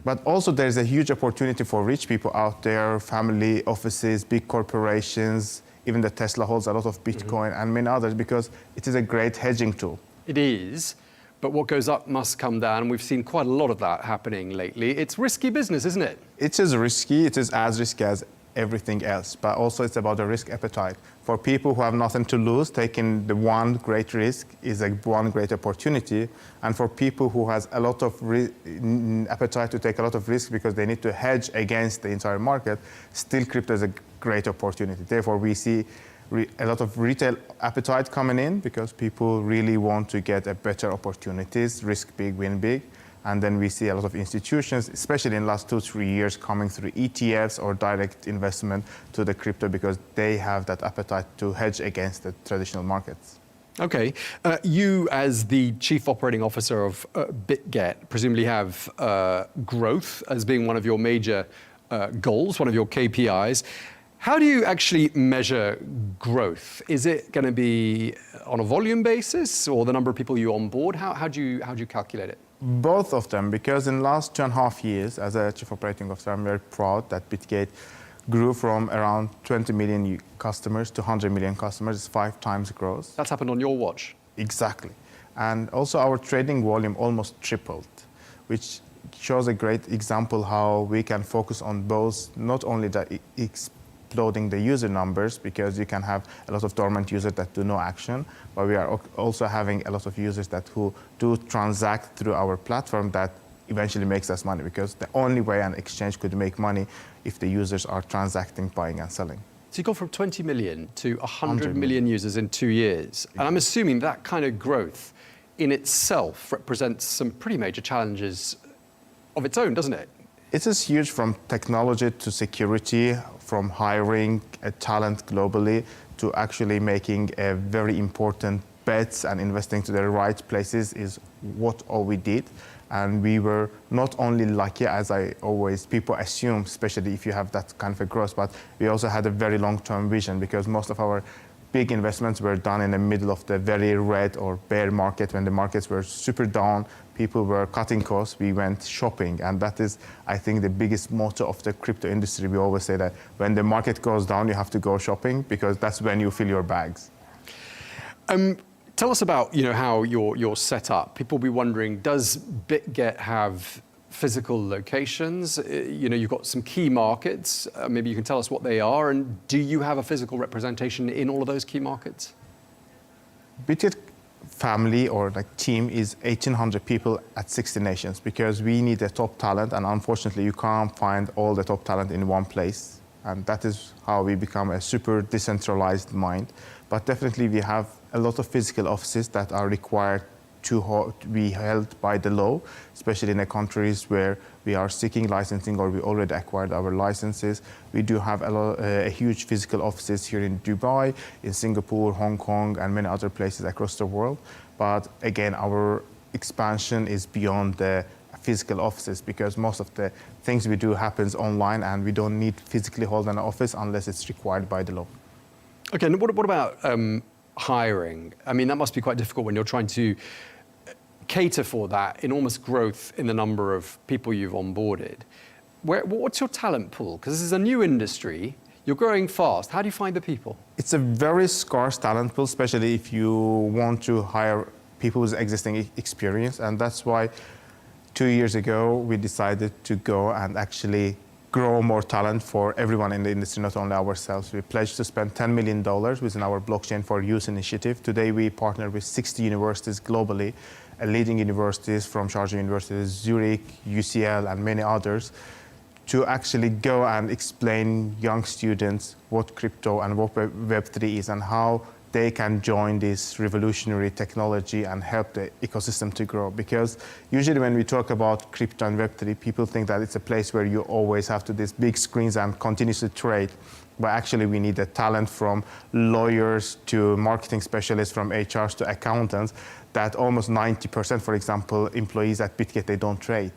But also there's a huge opportunity for rich people out there, family offices, big corporations, even the Tesla holds a lot of Bitcoin and many others, because it is a great hedging tool. It is, but what goes up must come down. We've seen quite a lot of that happening lately. It's risky business, isn't it? It is risky. It is as risky as everything else, but also it's about the risk appetite. For people who have nothing to lose, taking the one great risk is one great opportunity. And for people who has a lot of appetite to take a lot of risk because they need to hedge against the entire market, still crypto is a great opportunity. Therefore, we see a lot of retail appetite coming in because people really want to get a better opportunities, risk big, win big. And then we see a lot of institutions, especially in the last 2-3 years, coming through ETFs or direct investment to the crypto because they have that appetite to hedge against the traditional markets. Okay. You, as the Chief Operating Officer of Bitget, presumably have growth as being one of your major goals, one of your KPIs. How do you actually measure growth? Is it going to be on a volume basis or the number of people you onboard? How do you calculate it? Both of them, because in the last 2.5 years, as a Chief Operating Officer, I'm very proud that Bitget grew from around 20 million customers to 100 million customers. It's 5 times growth. That's happened on your watch? Exactly. And also our trading volume almost tripled, which shows a great example how we can focus on both, not only the exploding the user numbers, because you can have a lot of dormant users that do no action, but we are also having a lot of users who do transact through our platform that eventually makes us money, because the only way an exchange could make money if the users are transacting, buying and selling. So you go from 20 million to 100 million users in 2 years. And I'm assuming that kind of growth in itself represents some pretty major challenges of its own, doesn't it? It is huge, from technology to security, from hiring talent globally to actually making a very important bets and investing to the right places is what all we did. And we were not only lucky, as people assume, especially if you have that kind of a growth, but we also had a very long-term vision, because most of our big investments were done in the middle of the very red or bear market, when the markets were super down, people were cutting costs, we went shopping. And that is, I think, the biggest motto of the crypto industry. We always say that when the market goes down, you have to go shopping, because that's when you fill your bags. Tell us about how you're set up. People will be wondering, does Bitget have physical locations? You've got some key markets. Maybe you can tell us what they are. And do you have a physical representation in all of those key markets? Bitget family or team is 1,800 people at 60 nations, because we need the top talent. And unfortunately, you can't find all the top talent in one place. And that is how we become a super decentralized mind. But definitely we have a lot of physical offices that are required to be held by the law, especially in the countries where we are seeking licensing or we already acquired our licenses. We do have a huge physical offices here in Dubai, in Singapore, Hong Kong, and many other places across the world. But again, our expansion is beyond the physical offices, because most of the things we do happens online, and we don't need physically hold an office unless it's required by the law. Okay, and what about hiring? I mean, that must be quite difficult when you're trying to cater for that enormous growth in the number of people you've onboarded. What's your talent pool? Because this is a new industry. You're growing fast. How do you find the people? It's a very scarce talent pool, especially if you want to hire people with existing experience. And that's why 2 years ago, we decided to go and actually grow more talent for everyone in the industry, not only ourselves. We pledged to spend $10 million within our Blockchain for Youth initiative. Today, we partner with 60 universities globally, leading universities from Sharjah University, Zurich, UCL, and many others, to actually go and explain young students what crypto and what Web3 is and how they can join this revolutionary technology and help the ecosystem to grow. Because usually when we talk about crypto and Web3, people think that it's a place where you always have to these big screens and continuously trade. But actually we need the talent from lawyers to marketing specialists, from HRs to accountants, that almost 90%, for example, employees at Bitget, they don't trade.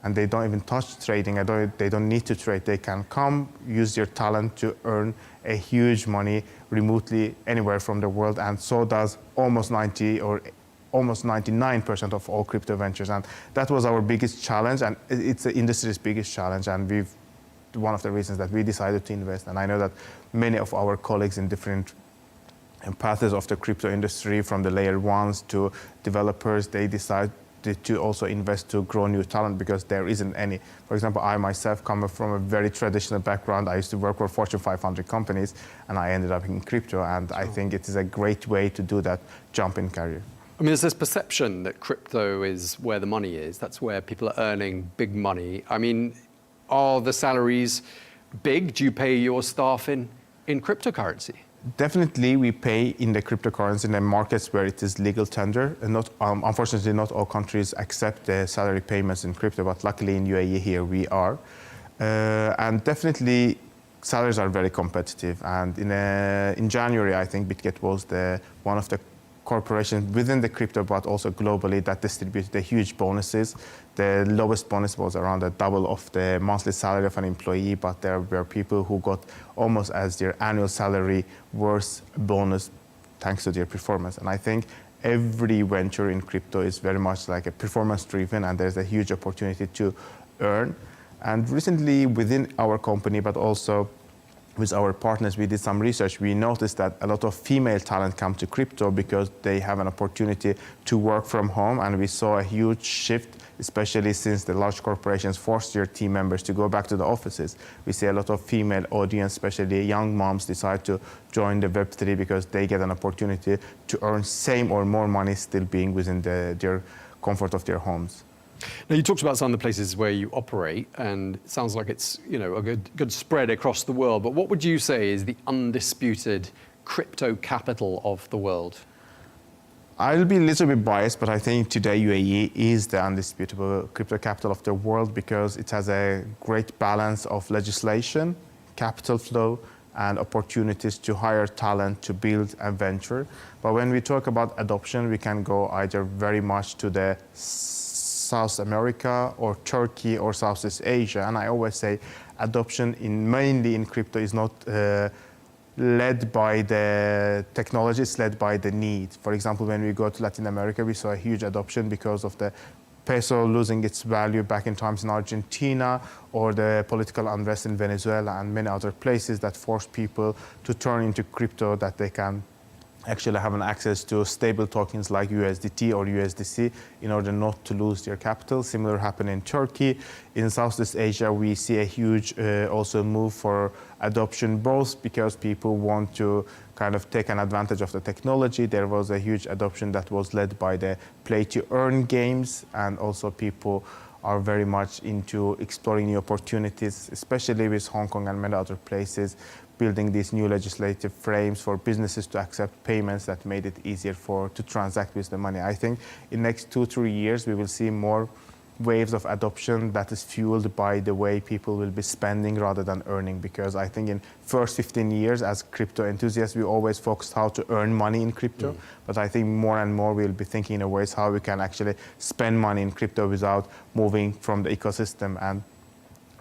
And they don't even touch trading. They don't need to trade. They can come, use their talent to earn a huge money remotely anywhere from the world. And so does almost 99% of all crypto ventures. And that was our biggest challenge. And it's the industry's biggest challenge. And one of the reasons that we decided to invest. And I know that many of our colleagues in different paths of the crypto industry, from the layer ones to developers, they decide to also invest to grow new talent, because there isn't any. For example, I myself come from a very traditional background. I used to work for Fortune 500 companies, and I ended up in crypto. And I think it is a great way to do that jump in career. I mean, there's this perception that crypto is where the money is. That's where people are earning big money. I mean, are the salaries big? Do you pay your staff in cryptocurrency? Definitely, we pay in the cryptocurrency in the markets where it is legal tender. And unfortunately, not all countries accept the salary payments in crypto, but luckily in UAE here we are. And definitely, salaries are very competitive. And in January, I think Bitget was one of the corporations within the crypto, but also globally, that distributed the huge bonuses. The lowest bonus was around the double of the monthly salary of an employee, but there were people who got almost as their annual salary worth bonus thanks to their performance. And I think every venture in crypto is very much like a performance driven, and there's a huge opportunity to earn. And recently within our company, but also with our partners, we did some research. We noticed that a lot of female talent come to crypto because they have an opportunity to work from home, and we saw a huge shift, especially since the large corporations forced their team members to go back to the offices. We see a lot of female audience, especially young moms, decide to join the Web3 because they get an opportunity to earn same or more money still being within their comfort of their homes. Now, you talked about some of the places where you operate, and it sounds like it's a good spread across the world. But what would you say is the undisputed crypto capital of the world? I'll be a little bit biased, but I think today UAE is the undisputable crypto capital of the world because it has a great balance of legislation, capital flow, and opportunities to hire talent to build a venture. But when we talk about adoption, we can go either very much to the South America or Turkey or Southeast Asia. And I always say adoption mainly in crypto is not led by the technology, it's led by the need. For example, when we go to Latin America, we saw a huge adoption because of the peso losing its value back in times in Argentina, or the political unrest in Venezuela and many other places that forced people to turn into crypto that they can actually have an access to stable tokens like USDT or USDC in order not to lose their capital. Similar happened in Turkey. In Southeast Asia, we see a huge also move for adoption, both because people want to kind of take an advantage of the technology. There was a huge adoption that was led by the play-to-earn games, and also people are very much into exploring new opportunities, especially with Hong Kong and many other places, building these new legislative frames for businesses to accept payments that made it easier to transact with the money. I think in the next 2-3 years, we will see more waves of adoption that is fueled by the way people will be spending rather than earning. Because I think in first 15 years as crypto enthusiasts, we always focused how to earn money in crypto. But I think more and more we'll be thinking in ways how we can actually spend money in crypto without moving from the ecosystem. And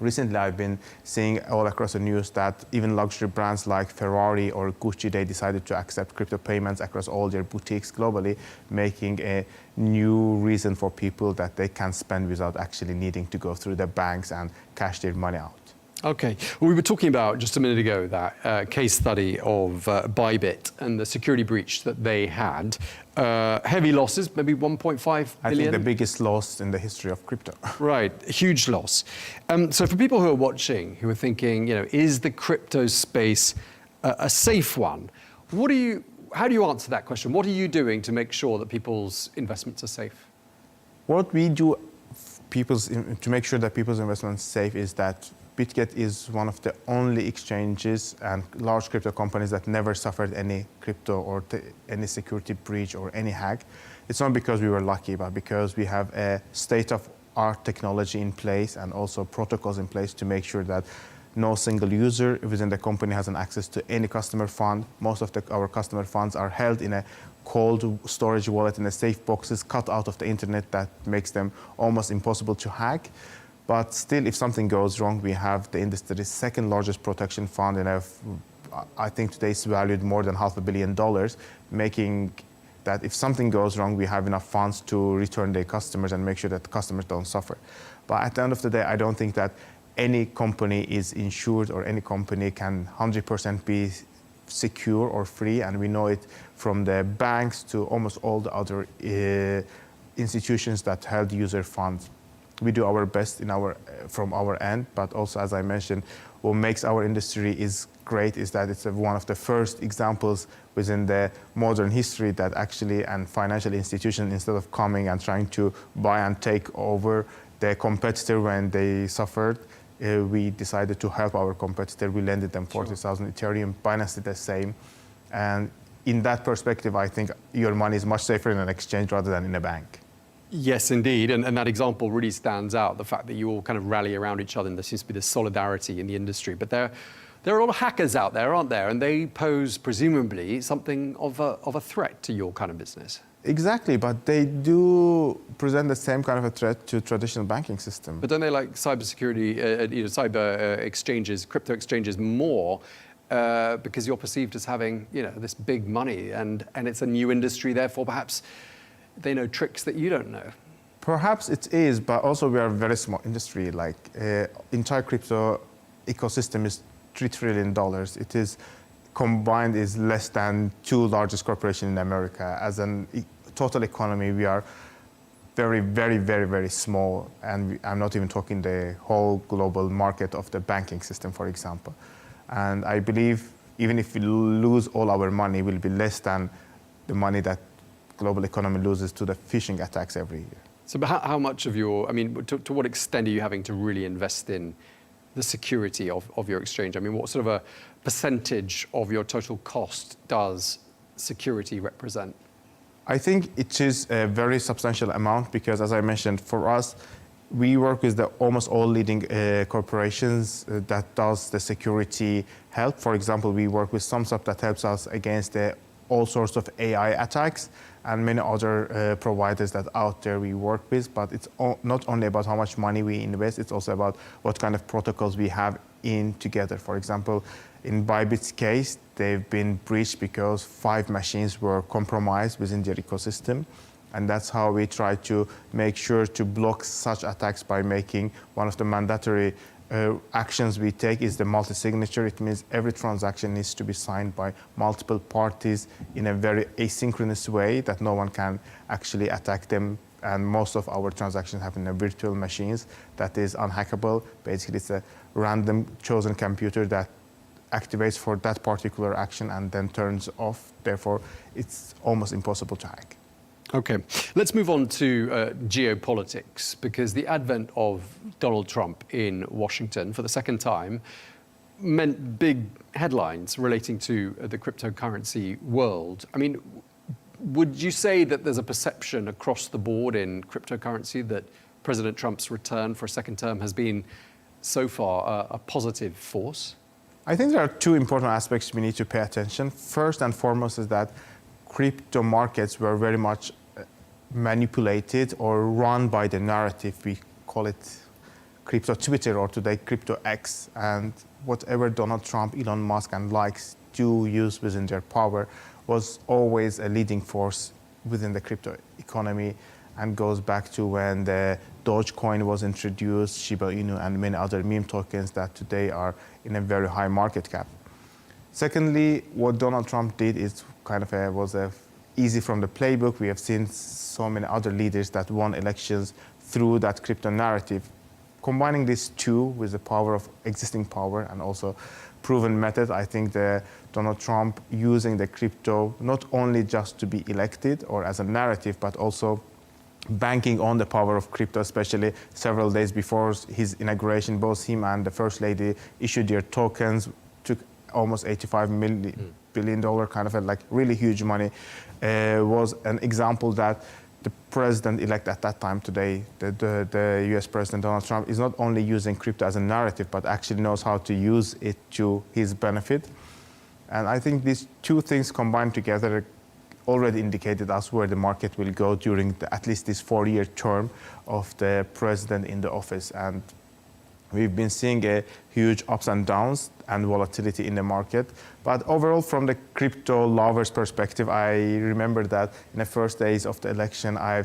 recently, I've been seeing all across the news that even luxury brands like Ferrari or Gucci, they decided to accept crypto payments across all their boutiques globally, making a new reason for people that they can spend without actually needing to go through the banks and cash their money out. Okay. Well, we were talking about just a minute ago that case study of Bybit and the security breach that they had. Heavy losses, maybe 1.5 billion. I think the biggest loss in the history of crypto. Right, huge loss. So for people who are watching, who are thinking, is the crypto space a safe one? How do you answer that question? What are you doing to make sure that people's investments are safe? What we do to make sure that people's investments are safe is that Bitget is one of the only exchanges and large crypto companies that never suffered any crypto or any security breach or any hack. It's not because we were lucky, but because we have a state-of-art technology in place and also protocols in place to make sure that no single user within the company has an access to any customer fund. Most of our customer funds are held in a cold storage wallet in a safe boxes cut out of the internet that makes them almost impossible to hack. But still, if something goes wrong, we have the industry's second largest protection fund, and I think today it's valued more than $500 million, making that if something goes wrong, we have enough funds to return their customers and make sure that the customers don't suffer. But at the end of the day, I don't think that any company is insured or any company can 100% be secure or free, and we know it from the banks to almost all the other institutions that held user funds. We do our best from our end, but also, as I mentioned, what makes our industry is great is that it's one of the first examples within the modern history that actually a financial institution, instead of coming and trying to buy and take over the competitor when they suffered, we decided to help our competitor. We lended them 40,000 Ethereum. Binance did the same. And in that perspective, I think your money is much safer in an exchange rather than in a bank. Yes, indeed. And that example really stands out, the fact that you all kind of rally around each other, and there seems to be this solidarity in the industry. But there are a lot of hackers out there, aren't there? And they pose, presumably, something of a threat to your kind of business. Exactly, but they do present the same kind of a threat to traditional banking system. But don't they like cybersecurity, cyber exchanges, crypto exchanges more because you're perceived as having, this big money, and it's a new industry, therefore perhaps they know tricks that you don't know? Perhaps it is, but also we are a very small industry. Like entire crypto ecosystem is $3 trillion. It is combined is less than two largest corporations in America. As a total economy, we are very, very, very, very small. And I'm not even talking the whole global market of the banking system, for example. And I believe even if we lose all our money, it will be less than the money that global economy loses to the phishing attacks every year. So how much of your, I mean, to what extent are you having to really invest in the security of your exchange? I mean, what sort of a percentage of your total cost does security represent? I think it is a very substantial amount because, as I mentioned, for us, we work with almost all leading corporations that does the security help. For example, we work with SumSub that helps us against all sorts of AI attacks and many other providers that out there we work with. But it's not only about how much money we invest, it's also about what kind of protocols we have in together. For example, in Bybit's case, they've been breached because 5 machines were compromised within their ecosystem. And that's how we try to make sure to block such attacks by making one of the mandatory actions we take is the multi-signature. It means every transaction needs to be signed by multiple parties in a very asynchronous way that no one can actually attack them. And most of our transactions happen in virtual machines that is unhackable. Basically, it's a random chosen computer that activates for that particular action and then turns off. Therefore, it's almost impossible to hack. Okay, let's move on to geopolitics, because the advent of Donald Trump in Washington for the second time meant big headlines relating to the cryptocurrency world. I mean, would you say that there's a perception across the board in cryptocurrency that President Trump's return for a second term has been so far a positive force? I think there are two important aspects we need to pay attention. First and foremost is that crypto markets were very much manipulated or run by the narrative. We call it crypto Twitter or today crypto X. And whatever Donald Trump, Elon Musk and likes do use within their power was always a leading force within the crypto economy and goes back to when the Dogecoin was introduced, Shiba Inu and many other meme tokens that today are in a very high market cap. Secondly, what Donald Trump did is kind of was easy from the playbook. We have seen so many other leaders that won elections through that crypto narrative. Combining these two with the power of existing power and also proven method, I think Donald Trump using the crypto not only just to be elected or as a narrative, but also banking on the power of crypto, especially several days before his inauguration, both him and the First Lady issued their tokens, took almost $85 billion, kind of like really huge money, was an example that the president-elect at that time today, the US President Donald Trump, is not only using crypto as a narrative, but actually knows how to use it to his benefit. And I think these two things combined together already indicated us where the market will go during at least this 4-year term of the president in the office. And we've been seeing a huge ups and downs and volatility in the market. But overall, from the crypto lovers perspective, I remember that in the first days of the election, I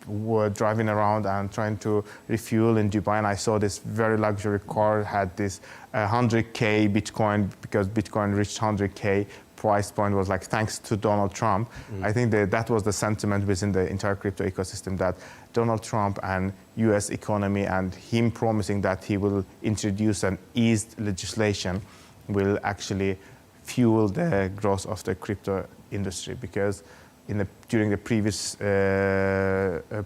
was driving around and trying to refuel in Dubai, and I saw this very luxury car had this 100K Bitcoin, because Bitcoin reached 100K. Price point was like, thanks to Donald Trump. I think that was the sentiment within the entire crypto ecosystem, that Donald Trump and US economy and him promising that he will introduce an eased legislation will actually fuel the growth of the crypto industry. Because during the previous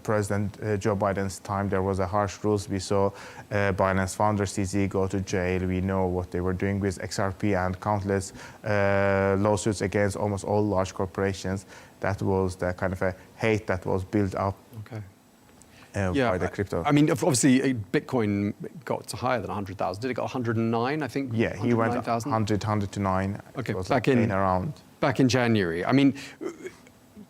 President Joe Biden's time, there was a harsh rules. We saw Binance founder CZ go to jail. We know what they were doing with XRP and countless lawsuits against almost all large corporations. That was the kind of a hate that was built up by the crypto. I mean, obviously, Bitcoin got to higher than 100,000. Did it go 109, I think? Yeah, he went 100 to 9. Okay, it was back in January. I mean,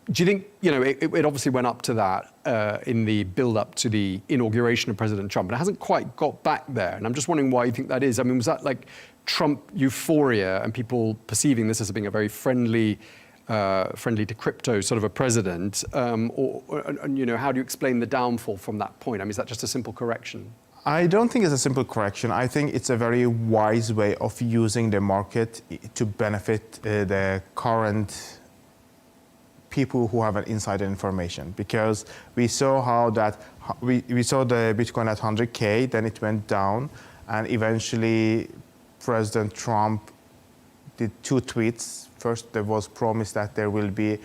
do you think, it obviously went up to that in the build-up to the inauguration of President Trump, and it hasn't quite got back there. And I'm just wondering why you think that is. I mean, was that like Trump euphoria and people perceiving this as being a very friendly to crypto sort of a president? Or how do you explain the downfall from that point? I mean, is that just a simple correction? I don't think it's a simple correction. I think it's a very wise way of using the market to benefit the current people who have an insider information, because we saw how that we saw the Bitcoin at 100K, then it went down, and eventually President Trump did two tweets. First, there was promise that there will be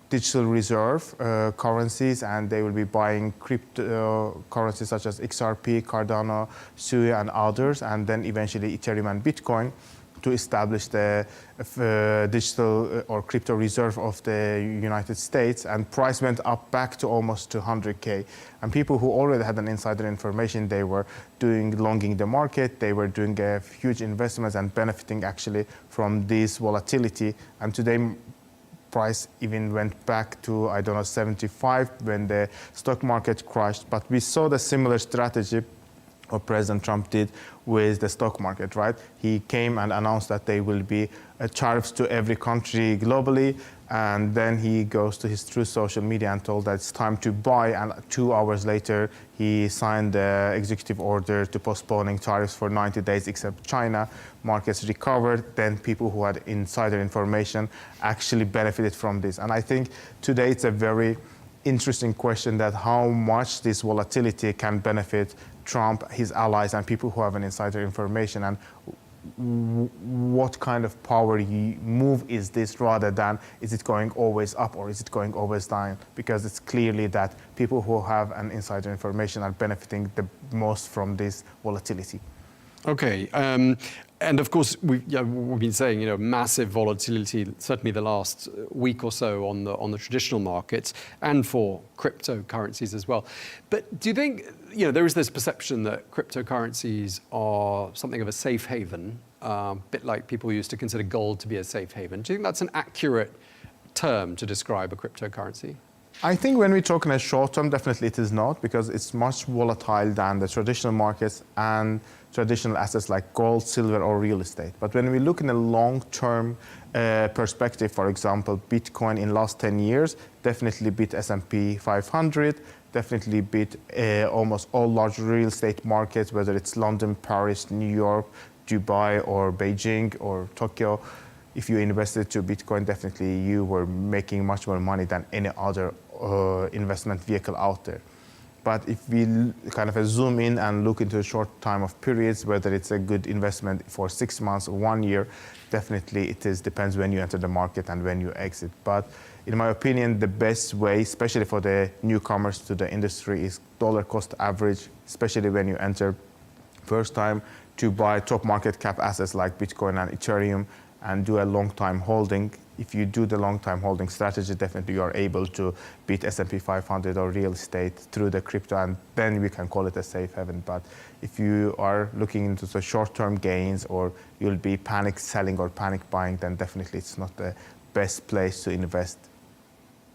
digital reserve currencies, and they will be buying cryptocurrencies such as XRP, Cardano, Sumy, and others, and then eventually Ethereum and Bitcoin, to establish the digital or crypto reserve of the United States, and price went up back to almost 200K. And people who already had an insider information, they were longing the market, they were doing huge investments and benefiting actually from this volatility. And today, price even went back to, I don't know, 75 when the stock market crashed. But we saw the similar strategy what President Trump did with the stock market, right? He came and announced that there will be tariffs to every country globally, and then he goes to his true social media and told that it's time to buy, and 2 hours later he signed the executive order to postponing tariffs for 90 days except China. Markets recovered, then people who had insider information actually benefited from this. And I think today it's a very interesting question that how much this volatility can benefit Trump, his allies, and people who have an insider information, and what kind of power move is this, rather than is it going always up or is it going always down? Because it's clearly that people who have an insider information are benefiting the most from this volatility. Okay, and of course we've been saying massive volatility, certainly the last week or so on the traditional markets and for cryptocurrencies as well. But do you think there is this perception that cryptocurrencies are something of a safe haven, a bit like people used to consider gold to be a safe haven? Do you think that's an accurate term to describe a cryptocurrency? I think when we talk in a short term, definitely it is not, because it's much volatile than the traditional markets and traditional assets like gold, silver, or real estate. But when we look in a long-term perspective, for example, Bitcoin in last 10 years definitely beat S&P 500, definitely beat almost all large real estate markets, whether it's London, Paris, New York, Dubai, or Beijing, or Tokyo. If you invested to Bitcoin, definitely you were making much more money than any other investment vehicle out there. But if we kind of zoom in and look into a short time of periods, whether it's a good investment for 6 months or 1 year, definitely it depends when you enter the market and when you exit. But in my opinion, the best way, especially for the newcomers to the industry, is dollar cost average, especially when you enter first time, to buy top market cap assets like Bitcoin and Ethereum and do a long time holding. If you do the long time holding strategy, definitely you are able to beat S&P 500 or real estate through the crypto, and then we can call it a safe haven. But if you are looking into the short term gains, or you'll be panic selling or panic buying, then definitely it's not the best place to invest.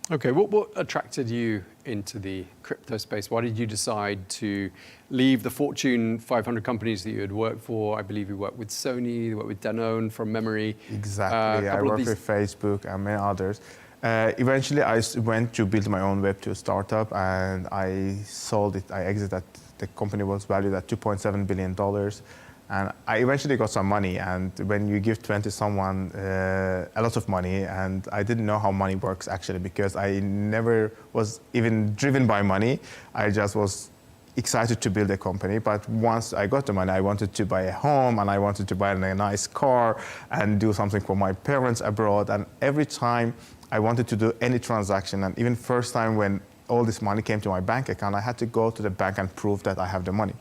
Okay, what attracted you into the crypto space? Why did you decide to leave the Fortune 500 companies that you had worked for? I believe you worked with Sony, you worked with Danone from memory. Exactly, I worked with Facebook and many others. Eventually, I went to build my own Web2 startup, and I sold it. I exited. The company was valued at $2.7 billion. And I eventually got some money, and when you give 20 someone a lot of money, and I didn't know how money works actually, because I never was even driven by money. I just was excited to build a company. But once I got the money, I wanted to buy a home, and I wanted to buy a nice car and do something for my parents abroad. And every time I wanted to do any transaction, and even first time when all this money came to my bank account, I had to go to the bank and prove that I have the money.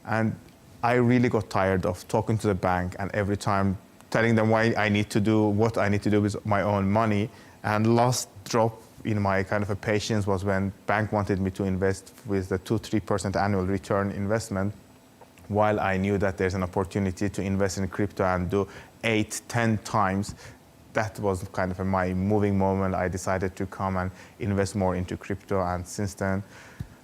And I really got tired of talking to the bank and every time telling them what I need to do with my own money. And last drop in my kind of a patience was when bank wanted me to invest with the 2-3% annual return investment, while I knew that there's an opportunity to invest in crypto and do 8-10 times. That was kind of my moving moment. I decided to come and invest more into crypto, and since then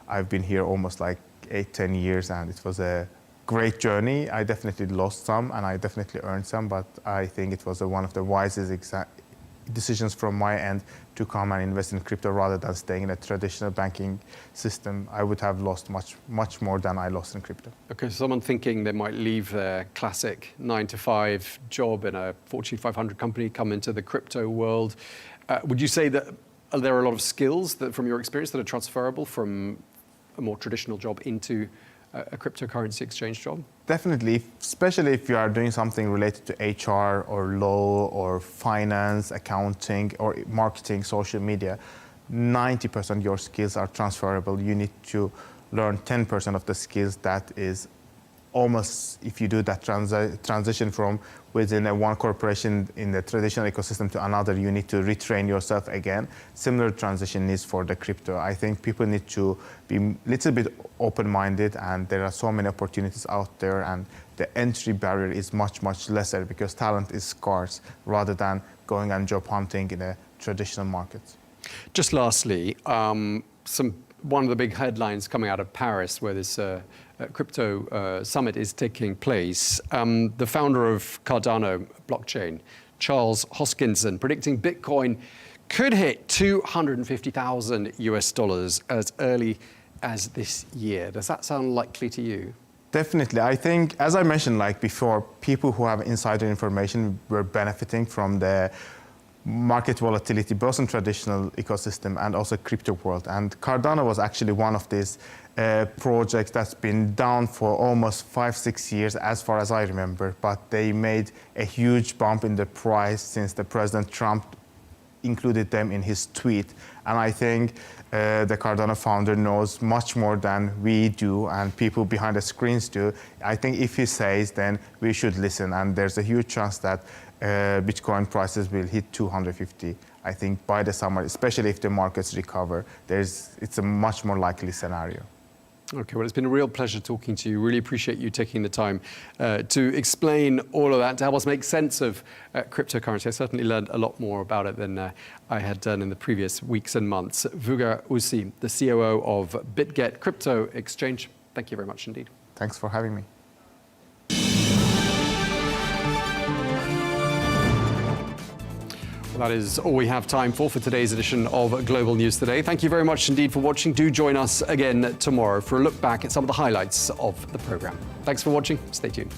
I've been here almost like 8-10 years, and it was a great journey. I definitely lost some and I definitely earned some, but I think it was one of the wisest decisions from my end to come and invest in crypto rather than staying in a traditional banking system, I would have lost much more than I lost in crypto. Okay, so someone thinking they might leave their classic 9-to-5 job in a Fortune 500 company, come into the crypto world. Would you say that there are a lot of skills that, from your experience, that are transferable from a more traditional job into a cryptocurrency exchange job? Definitely, especially if you are doing something related to HR or law or finance, accounting or marketing, social media, 90% of your skills are transferable. You need to learn 10% of the skills that is almost, if you do that transition from within one corporation in the traditional ecosystem to another, you need to retrain yourself again. Similar transition is for the crypto. I think people need to be a little bit open-minded, and there are so many opportunities out there, and the entry barrier is much, much lesser because talent is scarce rather than going and job hunting in a traditional market. Just lastly, one of the big headlines coming out of Paris, where this crypto summit is taking place, the founder of Cardano blockchain, Charles Hoskinson, predicting Bitcoin could hit $250,000 as early as this year. Does that sound likely to you? Definitely. I think, as I mentioned before, people who have insider information were benefiting from the market volatility, both in traditional ecosystem and also crypto world. And Cardano was actually one of these projects that's been down for almost 5-6 years, as far as I remember. But they made a huge bump in the price since the President Trump included them in his tweet. And I think the Cardano founder knows much more than we do and people behind the screens do. I think if he says, then we should listen. And there's a huge chance that Bitcoin prices will hit 250, I think, by the summer, especially if the markets recover. It's a much more likely scenario. Okay, well, it's been a real pleasure talking to you. Really appreciate you taking the time to explain all of that, to help us make sense of cryptocurrency. I certainly learned a lot more about it than I had done in the previous weeks and months. Vugar, the COO of Bitget Crypto Exchange, thank you very much indeed. Thanks for having me. That is all we have time for today's edition of Global News Today. Thank you very much indeed for watching. Do join us again tomorrow for a look back at some of the highlights of the programme. Thanks for watching. Stay tuned.